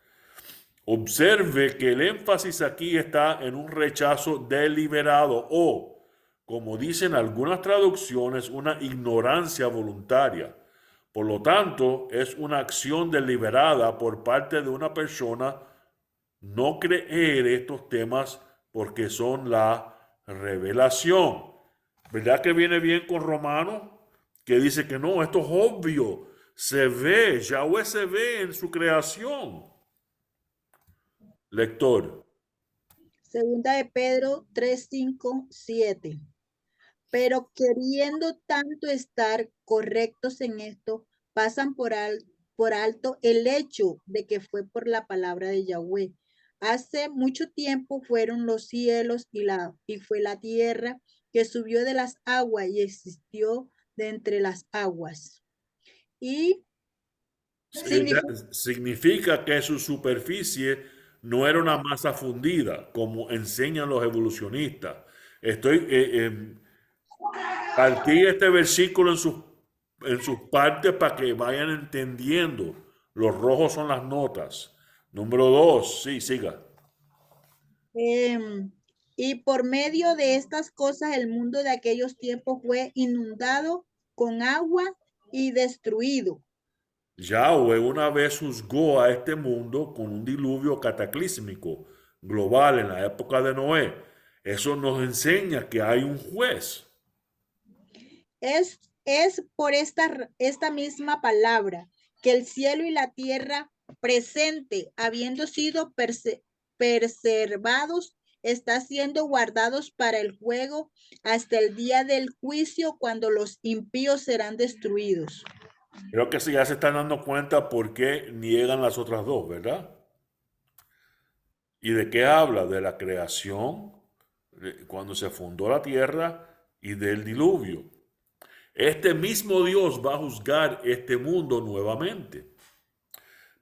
Observe que el énfasis aquí está en un rechazo deliberado o, como dicen algunas traducciones, una ignorancia voluntaria. Por lo tanto, es una acción deliberada por parte de una persona no creer estos temas porque son la revelación. ¿Verdad que viene bien con Romanos? Que dice que no, esto es obvio, se ve, Yahweh se ve en su creación. Lector. Segunda de Pedro 3, 5, 7. Pero queriendo tanto estar correctos en esto, pasan por alto el hecho de que fue por la palabra de Yahweh. Hace mucho tiempo fueron los cielos y fue la tierra que subió de las aguas y existió de entre las aguas. Y Significa que su superficie no era una masa fundida, como enseñan los evolucionistas. Partí este versículo en sus partes para que vayan entendiendo. Los rojos son las notas. Número 2, sí, siga. y por medio de estas cosas el mundo de aquellos tiempos fue inundado con agua y destruido. Yahweh una vez juzgó a este mundo con un diluvio cataclísmico global en la época de Noé. Eso nos enseña que hay un juez. Es por esta misma palabra que el cielo y la tierra presente, habiendo sido preservados, está siendo guardados para el fuego hasta el día del juicio, cuando los impíos serán destruidos. Creo que ya se están dando cuenta por qué niegan las otras dos, ¿verdad? ¿Y de qué habla? De la creación, cuando se fundó la tierra, y del diluvio. Este mismo Dios va a juzgar este mundo nuevamente.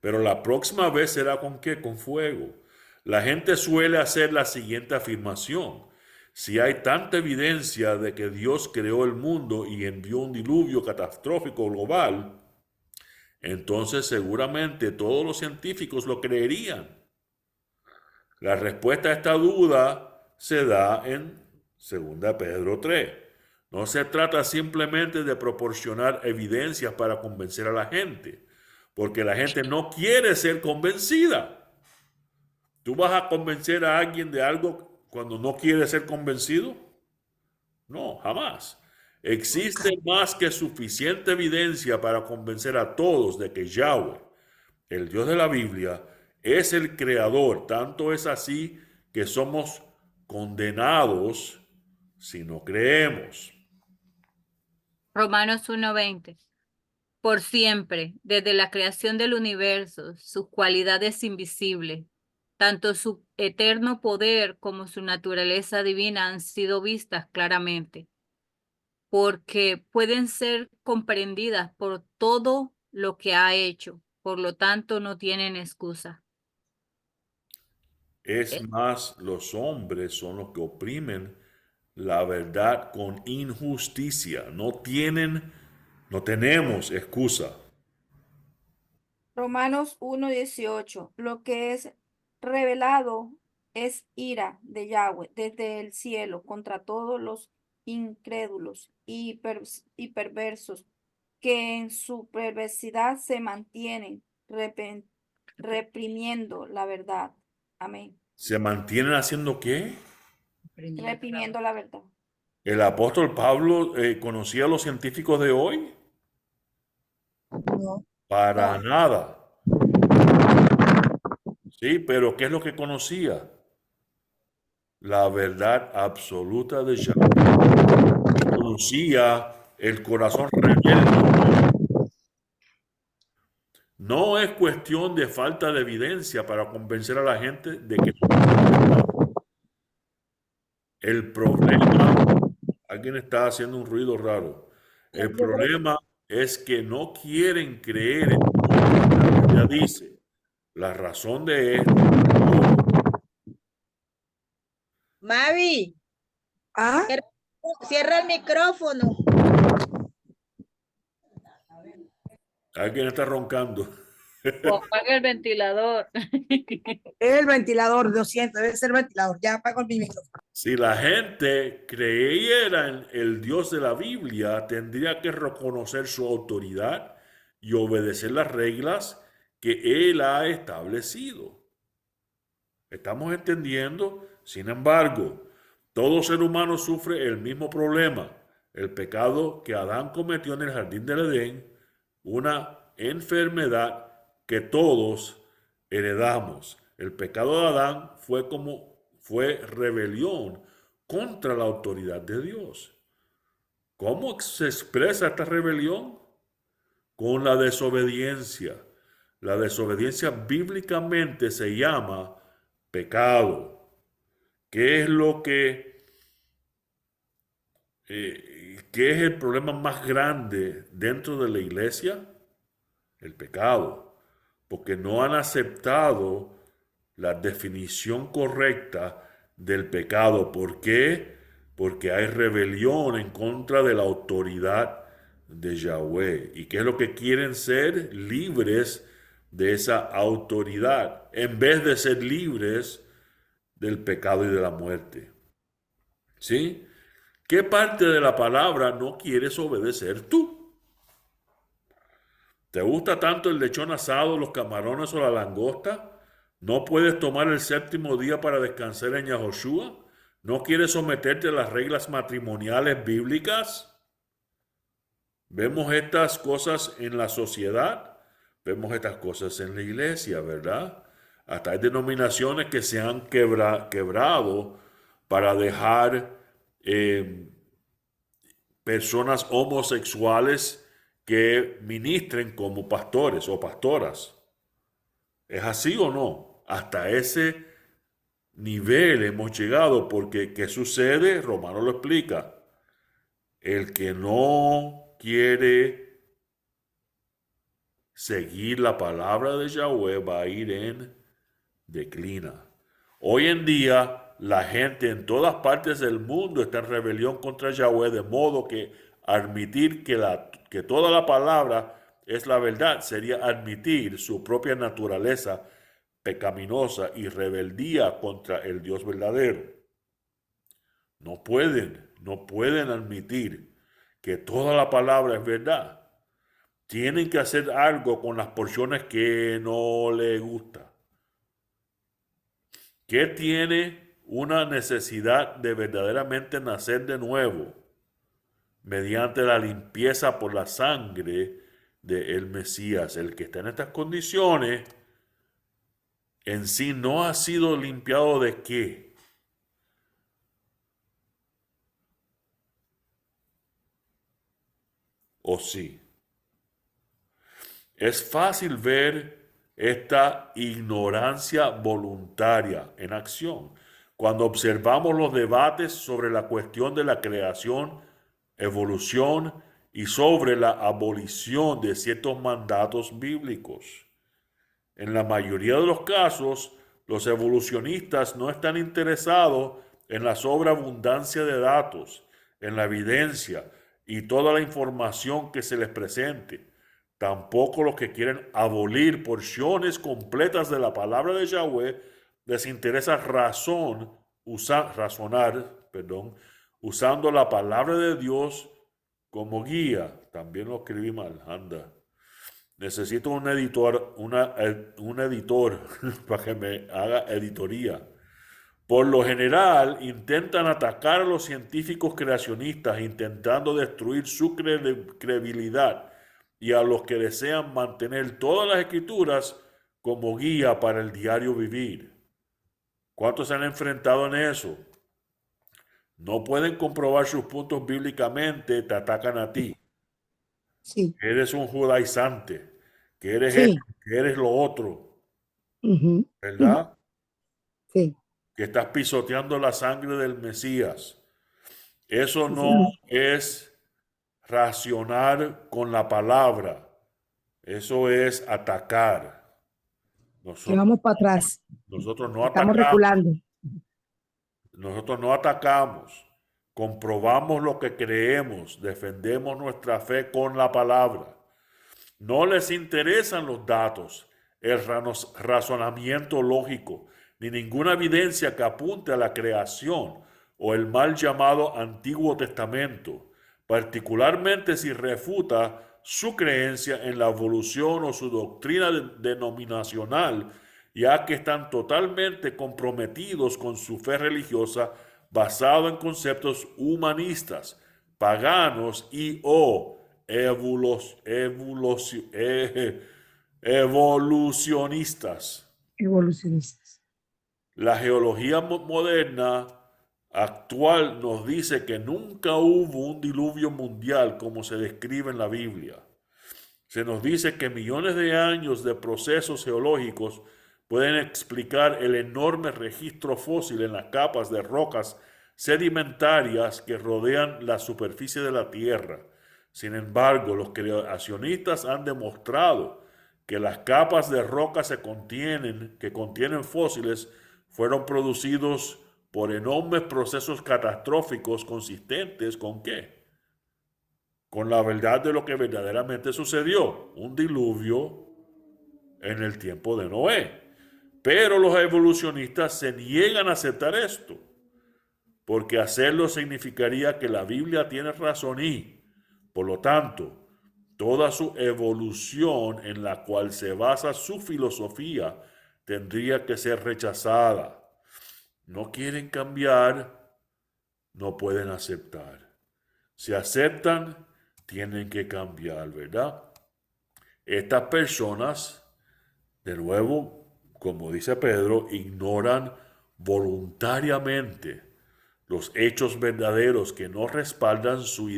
Pero la próxima vez será ¿con qué? Con fuego. La gente suele hacer la siguiente afirmación. Si hay tanta evidencia de que Dios creó el mundo y envió un diluvio catastrófico global, entonces seguramente todos los científicos lo creerían. La respuesta a esta duda se da en 2 Pedro 3. No se trata simplemente de proporcionar evidencias para convencer a la gente, porque la gente no quiere ser convencida. ¿Tú vas a convencer a alguien de algo cuando no quiere ser convencido? No, jamás. Existe más que suficiente evidencia para convencer a todos de que Yahweh, el Dios de la Biblia, es el creador. Tanto es así que somos condenados si no creemos. Romanos 1:20. Por siempre, desde la creación del universo, sus cualidades invisibles, tanto su eterno poder como su naturaleza divina han sido vistas claramente, porque pueden ser comprendidas por todo lo que ha hecho, por lo tanto no tienen excusa. Es más, los hombres son los que oprimen la verdad con injusticia. No tenemos excusa. Romanos 1:18. Lo que es revelado es ira de Yahweh desde el cielo contra todos los incrédulos y perversos que en su perversidad se mantienen reprimiendo la verdad. Amén. ¿Se mantienen haciendo qué? Reprimiendo la verdad. ¿El apóstol Pablo conocía a los científicos de hoy? No. Para No, nada. Sí, pero ¿qué es lo que conocía? La verdad absoluta de Yahweh. Y conocía el corazón rebelde. No es cuestión de falta de evidencia para convencer a la gente de que el problema, alguien está haciendo un ruido raro. El Yo creo problema es que no quieren creer en lo que la Biblia dice. La razón de esto, Mavi, Ah, cierra, cierra el micrófono. alguien está roncando. O apaga el ventilador. el ventilador, lo siento, debe ser el ventilador. Ya apago mi micrófono. Si la gente creyera en el Dios de la Biblia, tendría que reconocer su autoridad y obedecer las reglas que Él ha establecido. ¿Estamos entendiendo? Sin embargo, todo ser humano sufre el mismo problema, el pecado que Adán cometió en el jardín del Edén, una enfermedad que todos heredamos. El pecado de Adán fue rebelión contra la autoridad de Dios. ¿Cómo se expresa esta rebelión? Con la desobediencia. La desobediencia bíblicamente se llama pecado. ¿Qué es qué es el problema más grande dentro de la iglesia? El pecado. Porque no han aceptado la definición correcta del pecado. ¿Por qué? Porque hay rebelión en contra de la autoridad de Yahweh. ¿Y qué es lo que quieren ser? Libres de esa autoridad, en vez de ser libres del pecado y de la muerte. ¿Sí? ¿Qué parte de la palabra no quieres obedecer tú? ¿Te gusta tanto el lechón asado, los camarones o la langosta? ¿No puedes tomar el séptimo día para descansar en Yahoshua? ¿No quieres someterte a las reglas matrimoniales bíblicas? Vemos estas cosas en la sociedad, vemos estas cosas en la iglesia, ¿verdad? Hasta hay denominaciones que se han quebrado para dejar personas homosexuales que ministren como pastores o pastoras. ¿Es así o no? Hasta ese nivel hemos llegado porque ¿qué sucede? Romano lo explica. El que no quiere seguir la palabra de Yahweh va a ir en declina. Hoy en día la gente en todas partes del mundo está en rebelión contra Yahweh, de modo que admitir que toda la palabra es la verdad sería admitir su propia naturaleza pecaminosa y rebeldía contra el Dios verdadero. No pueden admitir que toda la palabra es verdad. Tienen que hacer algo con las porciones que no les gusta. que tiene una necesidad de verdaderamente nacer de nuevo mediante la limpieza por la sangre del Mesías. El que está en estas condiciones en sí no ha sido limpiado ¿de qué? ¿O sí? Es fácil ver esta ignorancia voluntaria en acción cuando observamos los debates sobre la cuestión de la creación, evolución y sobre la abolición de ciertos mandatos bíblicos. En la mayoría de los casos, los evolucionistas no están interesados en la sobreabundancia de datos, en la evidencia y toda la información que se les presente. Tampoco los que quieren abolir porciones completas de la palabra de Yahweh les interesa razonar, usando la palabra de Dios como guía. También lo escribí mal, anda. Necesito un editor para que me haga editoría. Por lo general, intentan atacar a los científicos creacionistas, intentando destruir su credibilidad, y a los que desean mantener todas las escrituras como guía para el diario vivir. ¿Cuántos se han enfrentado en eso? No pueden comprobar sus puntos bíblicamente, te atacan a ti. Sí, Eres un judaizante, que eres sí. esto, que eres lo otro, Ujú, ¿verdad? sí, Que estás pisoteando la sangre del Mesías. Eso sí, no señor. es racionar con la palabra, eso es atacar. Que Nosotros, vamos para atrás. nosotros no Estamos atacamos, reculando. nosotros no atacamos, comprobamos lo que creemos, defendemos nuestra fe con la palabra. No les interesan los datos, el razonamiento lógico, ni ninguna evidencia que apunte a la creación o el mal llamado Antiguo Testamento, particularmente si refuta su creencia en la evolución o su doctrina denominacional, ya que están totalmente comprometidos con su fe religiosa basada en conceptos humanistas, paganos y o evolucionistas. Evolucionistas. La geología moderna actual nos dice que nunca hubo un diluvio mundial como se describe en la Biblia. Se nos dice que millones de años de procesos geológicos pueden explicar el enorme registro fósil en las capas de rocas sedimentarias que rodean la superficie de la Tierra. Sin embargo, los creacionistas han demostrado que las capas de roca que contienen fósiles fueron producidos por enormes procesos catastróficos consistentes ¿con qué? Con la verdad de lo que verdaderamente sucedió, un diluvio en el tiempo de Noé. Pero los evolucionistas se niegan a aceptar esto, porque hacerlo significaría que la Biblia tiene razón y, por lo tanto, toda su evolución en la cual se basa su filosofía tendría que ser rechazada. No quieren cambiar, no pueden aceptar. Si aceptan, tienen que cambiar, ¿verdad? Estas personas, de nuevo, como dice Pedro, ignoran voluntariamente los hechos verdaderos que no respaldan sus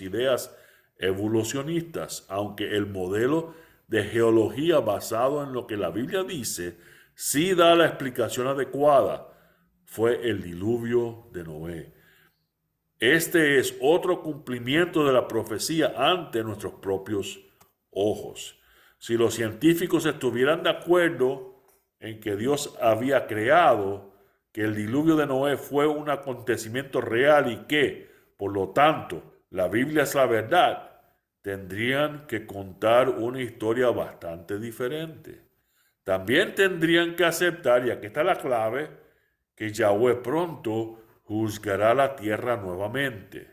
ideas evolucionistas, aunque el modelo de geología basado en lo que la Biblia dice sí da la explicación adecuada. Fue el diluvio de Noé. Este es otro cumplimiento de la profecía ante nuestros propios ojos. Si los científicos estuvieran de acuerdo en que Dios había creado, que el diluvio de Noé fue un acontecimiento real y que, por lo tanto, la Biblia es la verdad, tendrían que contar una historia bastante diferente. También tendrían que aceptar, y aquí está la clave, que Yahweh pronto juzgará la tierra nuevamente,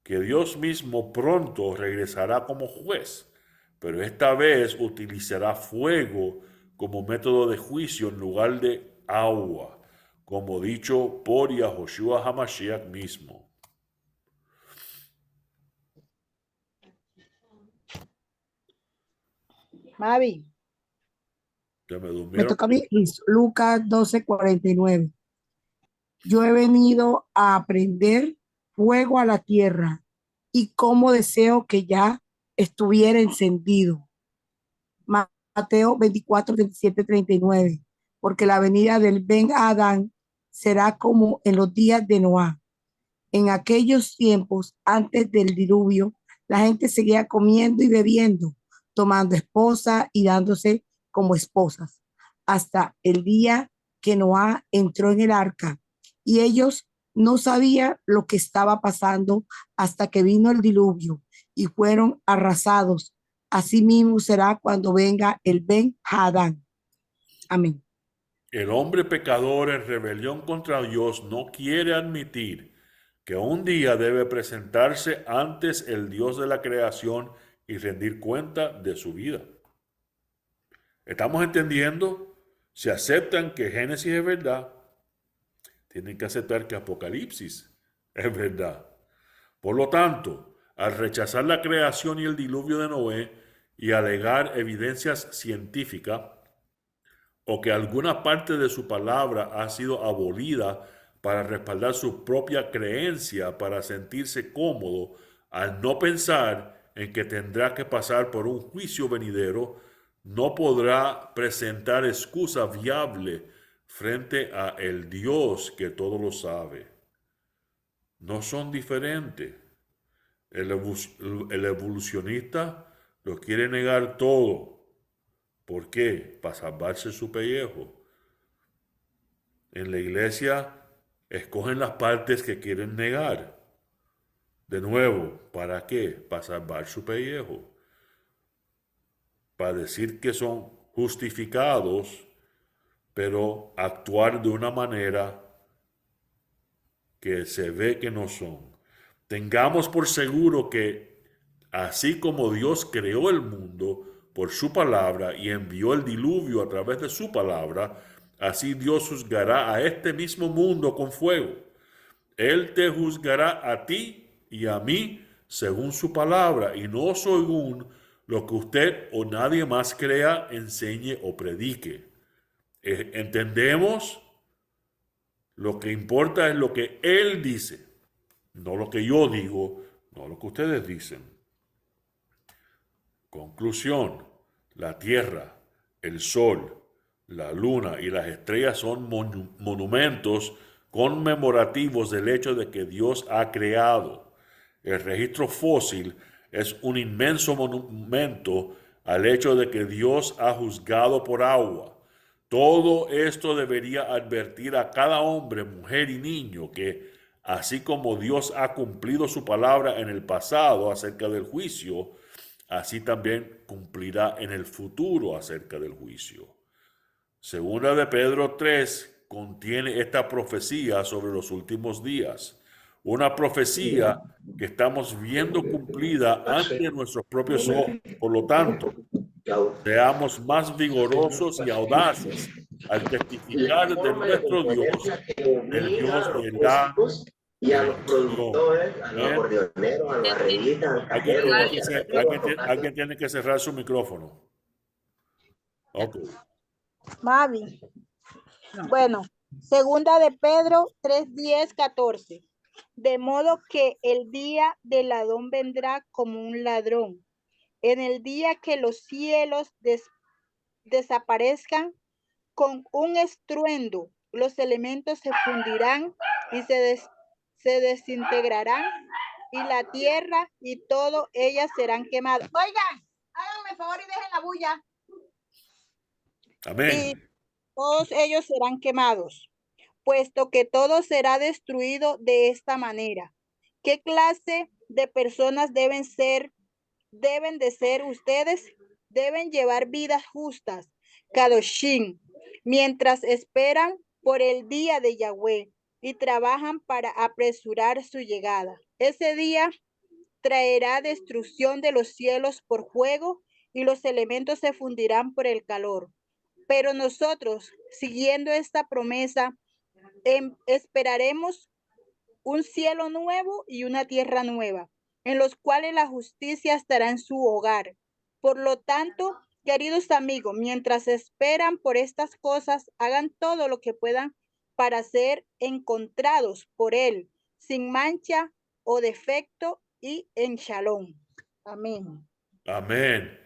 que Dios mismo pronto regresará como juez, pero esta vez utilizará fuego como método de juicio en lugar de agua, como dicho por Yahushua HaMashiach mismo. Mavi, ¿Se me Me durmieron? toca a mí, listo. Lucas 12:49. Yo he venido a aprender fuego a la tierra y cómo deseo que ya estuviera encendido. Mateo 24:37-39. Porque la venida del Ben Adán será como en los días de Noé. En aquellos tiempos, antes del diluvio, la gente seguía comiendo y bebiendo, tomando esposa y dándose como esposas, hasta el día que Noé entró en el arca. Y ellos no sabían lo que estaba pasando hasta que vino el diluvio y fueron arrasados. Asimismo será cuando venga el Ben Hadán. Amén. El hombre pecador en rebelión contra Dios no quiere admitir que un día debe presentarse antes el Dios de la creación y rendir cuenta de su vida. ¿Estamos entendiendo? Si aceptan que Génesis es verdad, tienen que aceptar que Apocalipsis es verdad. Por lo tanto, al rechazar la creación y el diluvio de Noé y alegar evidencias científicas, o que alguna parte de su palabra ha sido abolida para respaldar su propia creencia, para sentirse cómodo al no pensar en que tendrá que pasar por un juicio venidero, no podrá presentar excusa viable frente a el Dios que todo lo sabe. No son diferentes. El evolucionista lo quiere negar todo. ¿Por qué? Para salvarse su pellejo. En la iglesia escogen las partes que quieren negar. De nuevo, ¿para qué? Para salvar su pellejo. Para decir que son justificados, pero actuar de una manera que se ve que no son. Tengamos por seguro que así como Dios creó el mundo por su palabra y envió el diluvio a través de su palabra, así Dios juzgará a este mismo mundo con fuego. Él te juzgará a ti y a mí según su palabra y no según lo que usted o nadie más crea, enseñe o predique. ¿Entendemos? Lo que importa es lo que Él dice, no lo que yo digo, no lo que ustedes dicen. Conclusión: la tierra, el sol, la luna y las estrellas son monumentos conmemorativos del hecho de que Dios ha creado. El registro fósil es un inmenso monumento al hecho de que Dios ha juzgado por agua. Todo esto debería advertir a cada hombre, mujer y niño que, así como Dios ha cumplido su palabra en el pasado acerca del juicio, así también cumplirá en el futuro acerca del juicio. Segunda de Pedro 3 contiene esta profecía sobre los últimos días. Una profecía que estamos viendo cumplida ante nuestros propios ojos. Por lo tanto, seamos más vigorosos y audaces al testificar de nuestro Dios, el Dios de la y a los productores, a los acordeoneros, a los arreglistas, al cajero. Alguien tiene que cerrar su micrófono. Ok. Mavi. Bueno, segunda de Pedro 3:10-14. De modo que el día del ladrón vendrá como un ladrón. En el día que los cielos desaparezcan con un estruendo, los elementos se fundirán y se desintegrarán, y la tierra y todo ellas serán quemadas. Oigan, háganme favor y dejen la bulla. Amén. Y todos ellos serán quemados, puesto que todo será destruido de esta manera. ¿Qué clase de personas deben de ser ustedes? Deben llevar vidas justas, Kadoshim, mientras esperan por el día de Yahweh y trabajan para apresurar su llegada. Ese día traerá destrucción de los cielos por fuego y los elementos se fundirán por el calor. Pero nosotros, siguiendo esta promesa, esperaremos un cielo nuevo y una tierra nueva, en los cuales la justicia estará en su hogar. Por lo tanto, queridos amigos, mientras esperan por estas cosas, hagan todo lo que puedan para ser encontrados por Él, sin mancha o defecto y en shalom. Amén. Amén.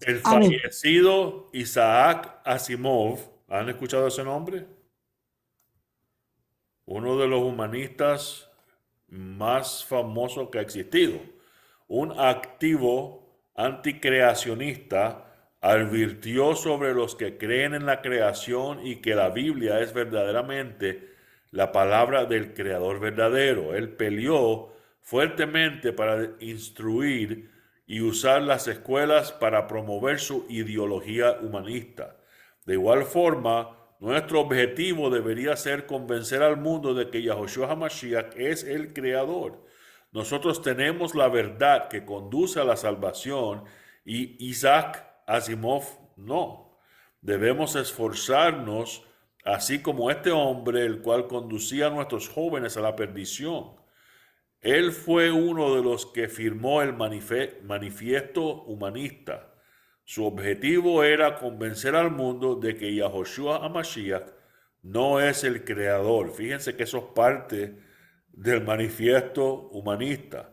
El Amén. fallecido Isaac Asimov, ¿han escuchado ese nombre? Uno de los humanistas más famosos que ha existido. Un activo anticreacionista advirtió sobre los que creen en la creación y que la Biblia es verdaderamente la palabra del creador verdadero. Él peleó fuertemente para instruir y usar las escuelas para promover su ideología humanista. De igual forma, nuestro objetivo debería ser convencer al mundo de que Yahushua HaMashiach es el creador. Nosotros tenemos la verdad que conduce a la salvación y Isaac Asimov no. Debemos esforzarnos así como este hombre, el cual conducía a nuestros jóvenes a la perdición. Él fue uno de los que firmó el manifiesto humanista. Su objetivo era convencer al mundo de que Yahushua HaMashiach no es el creador. Fíjense que eso es parte del manifiesto humanista.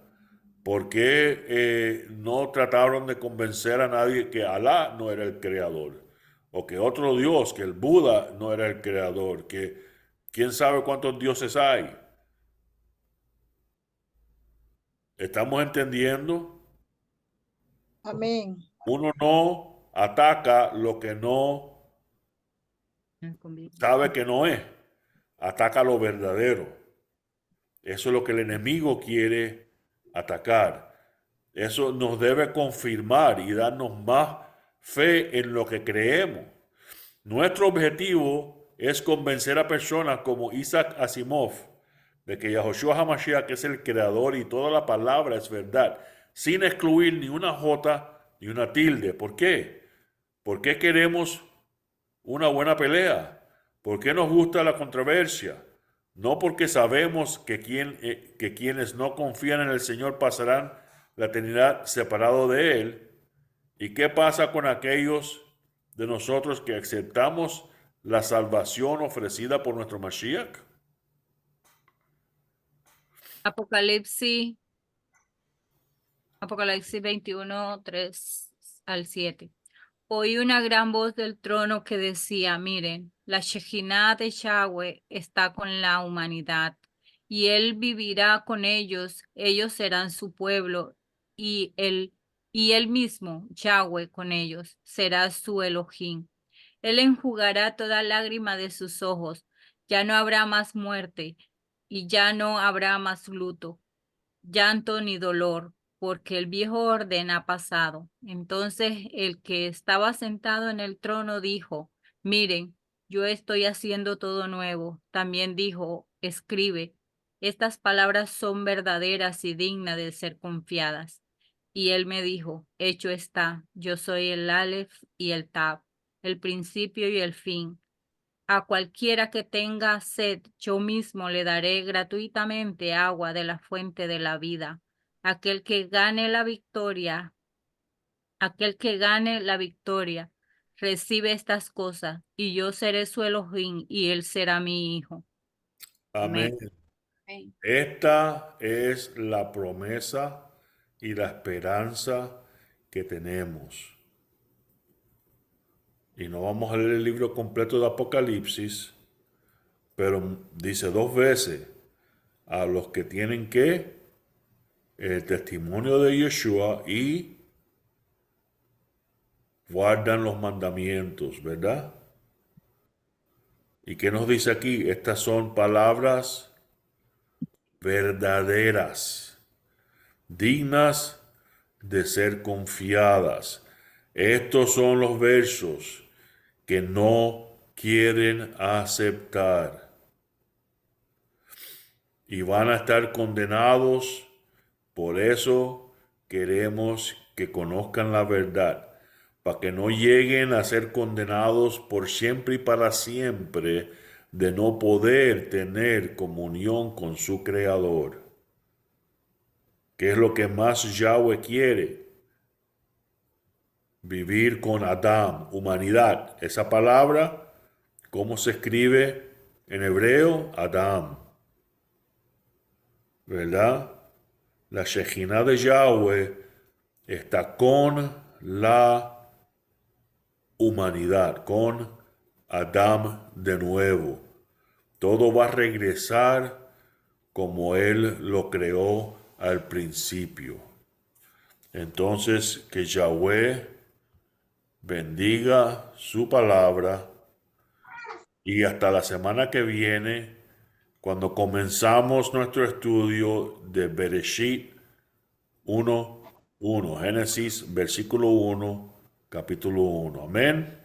¿Por qué no trataron de convencer a nadie que Alá no era el creador? O que otro Dios, que el Buda no era el creador, que quién sabe cuántos dioses hay. ¿Estamos entendiendo? Amén. Uno no ataca lo que no sabe que no es. Ataca lo verdadero. Eso es lo que el enemigo quiere atacar. Eso nos debe confirmar y darnos más fe en lo que creemos. Nuestro objetivo es convencer a personas como Isaac Asimov de que Yahushua HaMashiach es el creador y toda la palabra es verdad, sin excluir ni una jota ni una tilde. ¿Por qué? ¿Por qué queremos una buena pelea? ¿Por qué nos gusta la controversia? No porque sabemos que quienes no confían en el Señor pasarán la eternidad separado de Él. ¿Y qué pasa con aquellos de nosotros que aceptamos la salvación ofrecida por nuestro Mashiach? Apocalipsis 21, 3 al 7. Oí una gran voz del trono que decía, miren, la Shejinah de Yahweh está con la humanidad, y él vivirá con ellos serán su pueblo, y él mismo, Yahweh, con ellos, será su Elohim. Él enjugará toda lágrima de sus ojos, ya no habrá más muerte, y ya no habrá más luto, llanto ni dolor, porque el viejo orden ha pasado. Entonces el que estaba sentado en el trono dijo, miren, yo estoy haciendo todo nuevo. También dijo, escribe, estas palabras son verdaderas y dignas de ser confiadas. Y él me dijo, hecho está, yo soy el Aleph y el Tab, el principio y el fin. A cualquiera que tenga sed, yo mismo le daré gratuitamente agua de la fuente de la vida. Aquel que gane la victoria, recibe estas cosas, y yo seré su Elohim, y él será mi hijo. Amén. Amén. Esta es la promesa y la esperanza que tenemos. Y no vamos a leer el libro completo de Apocalipsis, pero dice 2 veces a los que tienen que el testimonio de Yeshua y guardan los mandamientos, ¿verdad? ¿Y qué nos dice aquí? Estas son palabras verdaderas, dignas de ser confiadas. Estos son los versos que no quieren aceptar y van a estar condenados. Por eso queremos que conozcan la verdad, para que no lleguen a ser condenados por siempre y para siempre de no poder tener comunión con su Creador. ¿Qué es lo que más Yahweh quiere? Vivir con Adam, humanidad. Esa palabra, ¿cómo se escribe en hebreo? Adam. ¿Verdad? La Shejinah de Yahweh está con la humanidad, con Adam de nuevo. Todo va a regresar como Él lo creó al principio. Entonces, que Yahweh bendiga su palabra y hasta la semana que viene, cuando comenzamos nuestro estudio de Bereshit 1:1, Génesis, versículo 1, capítulo 1. Amén.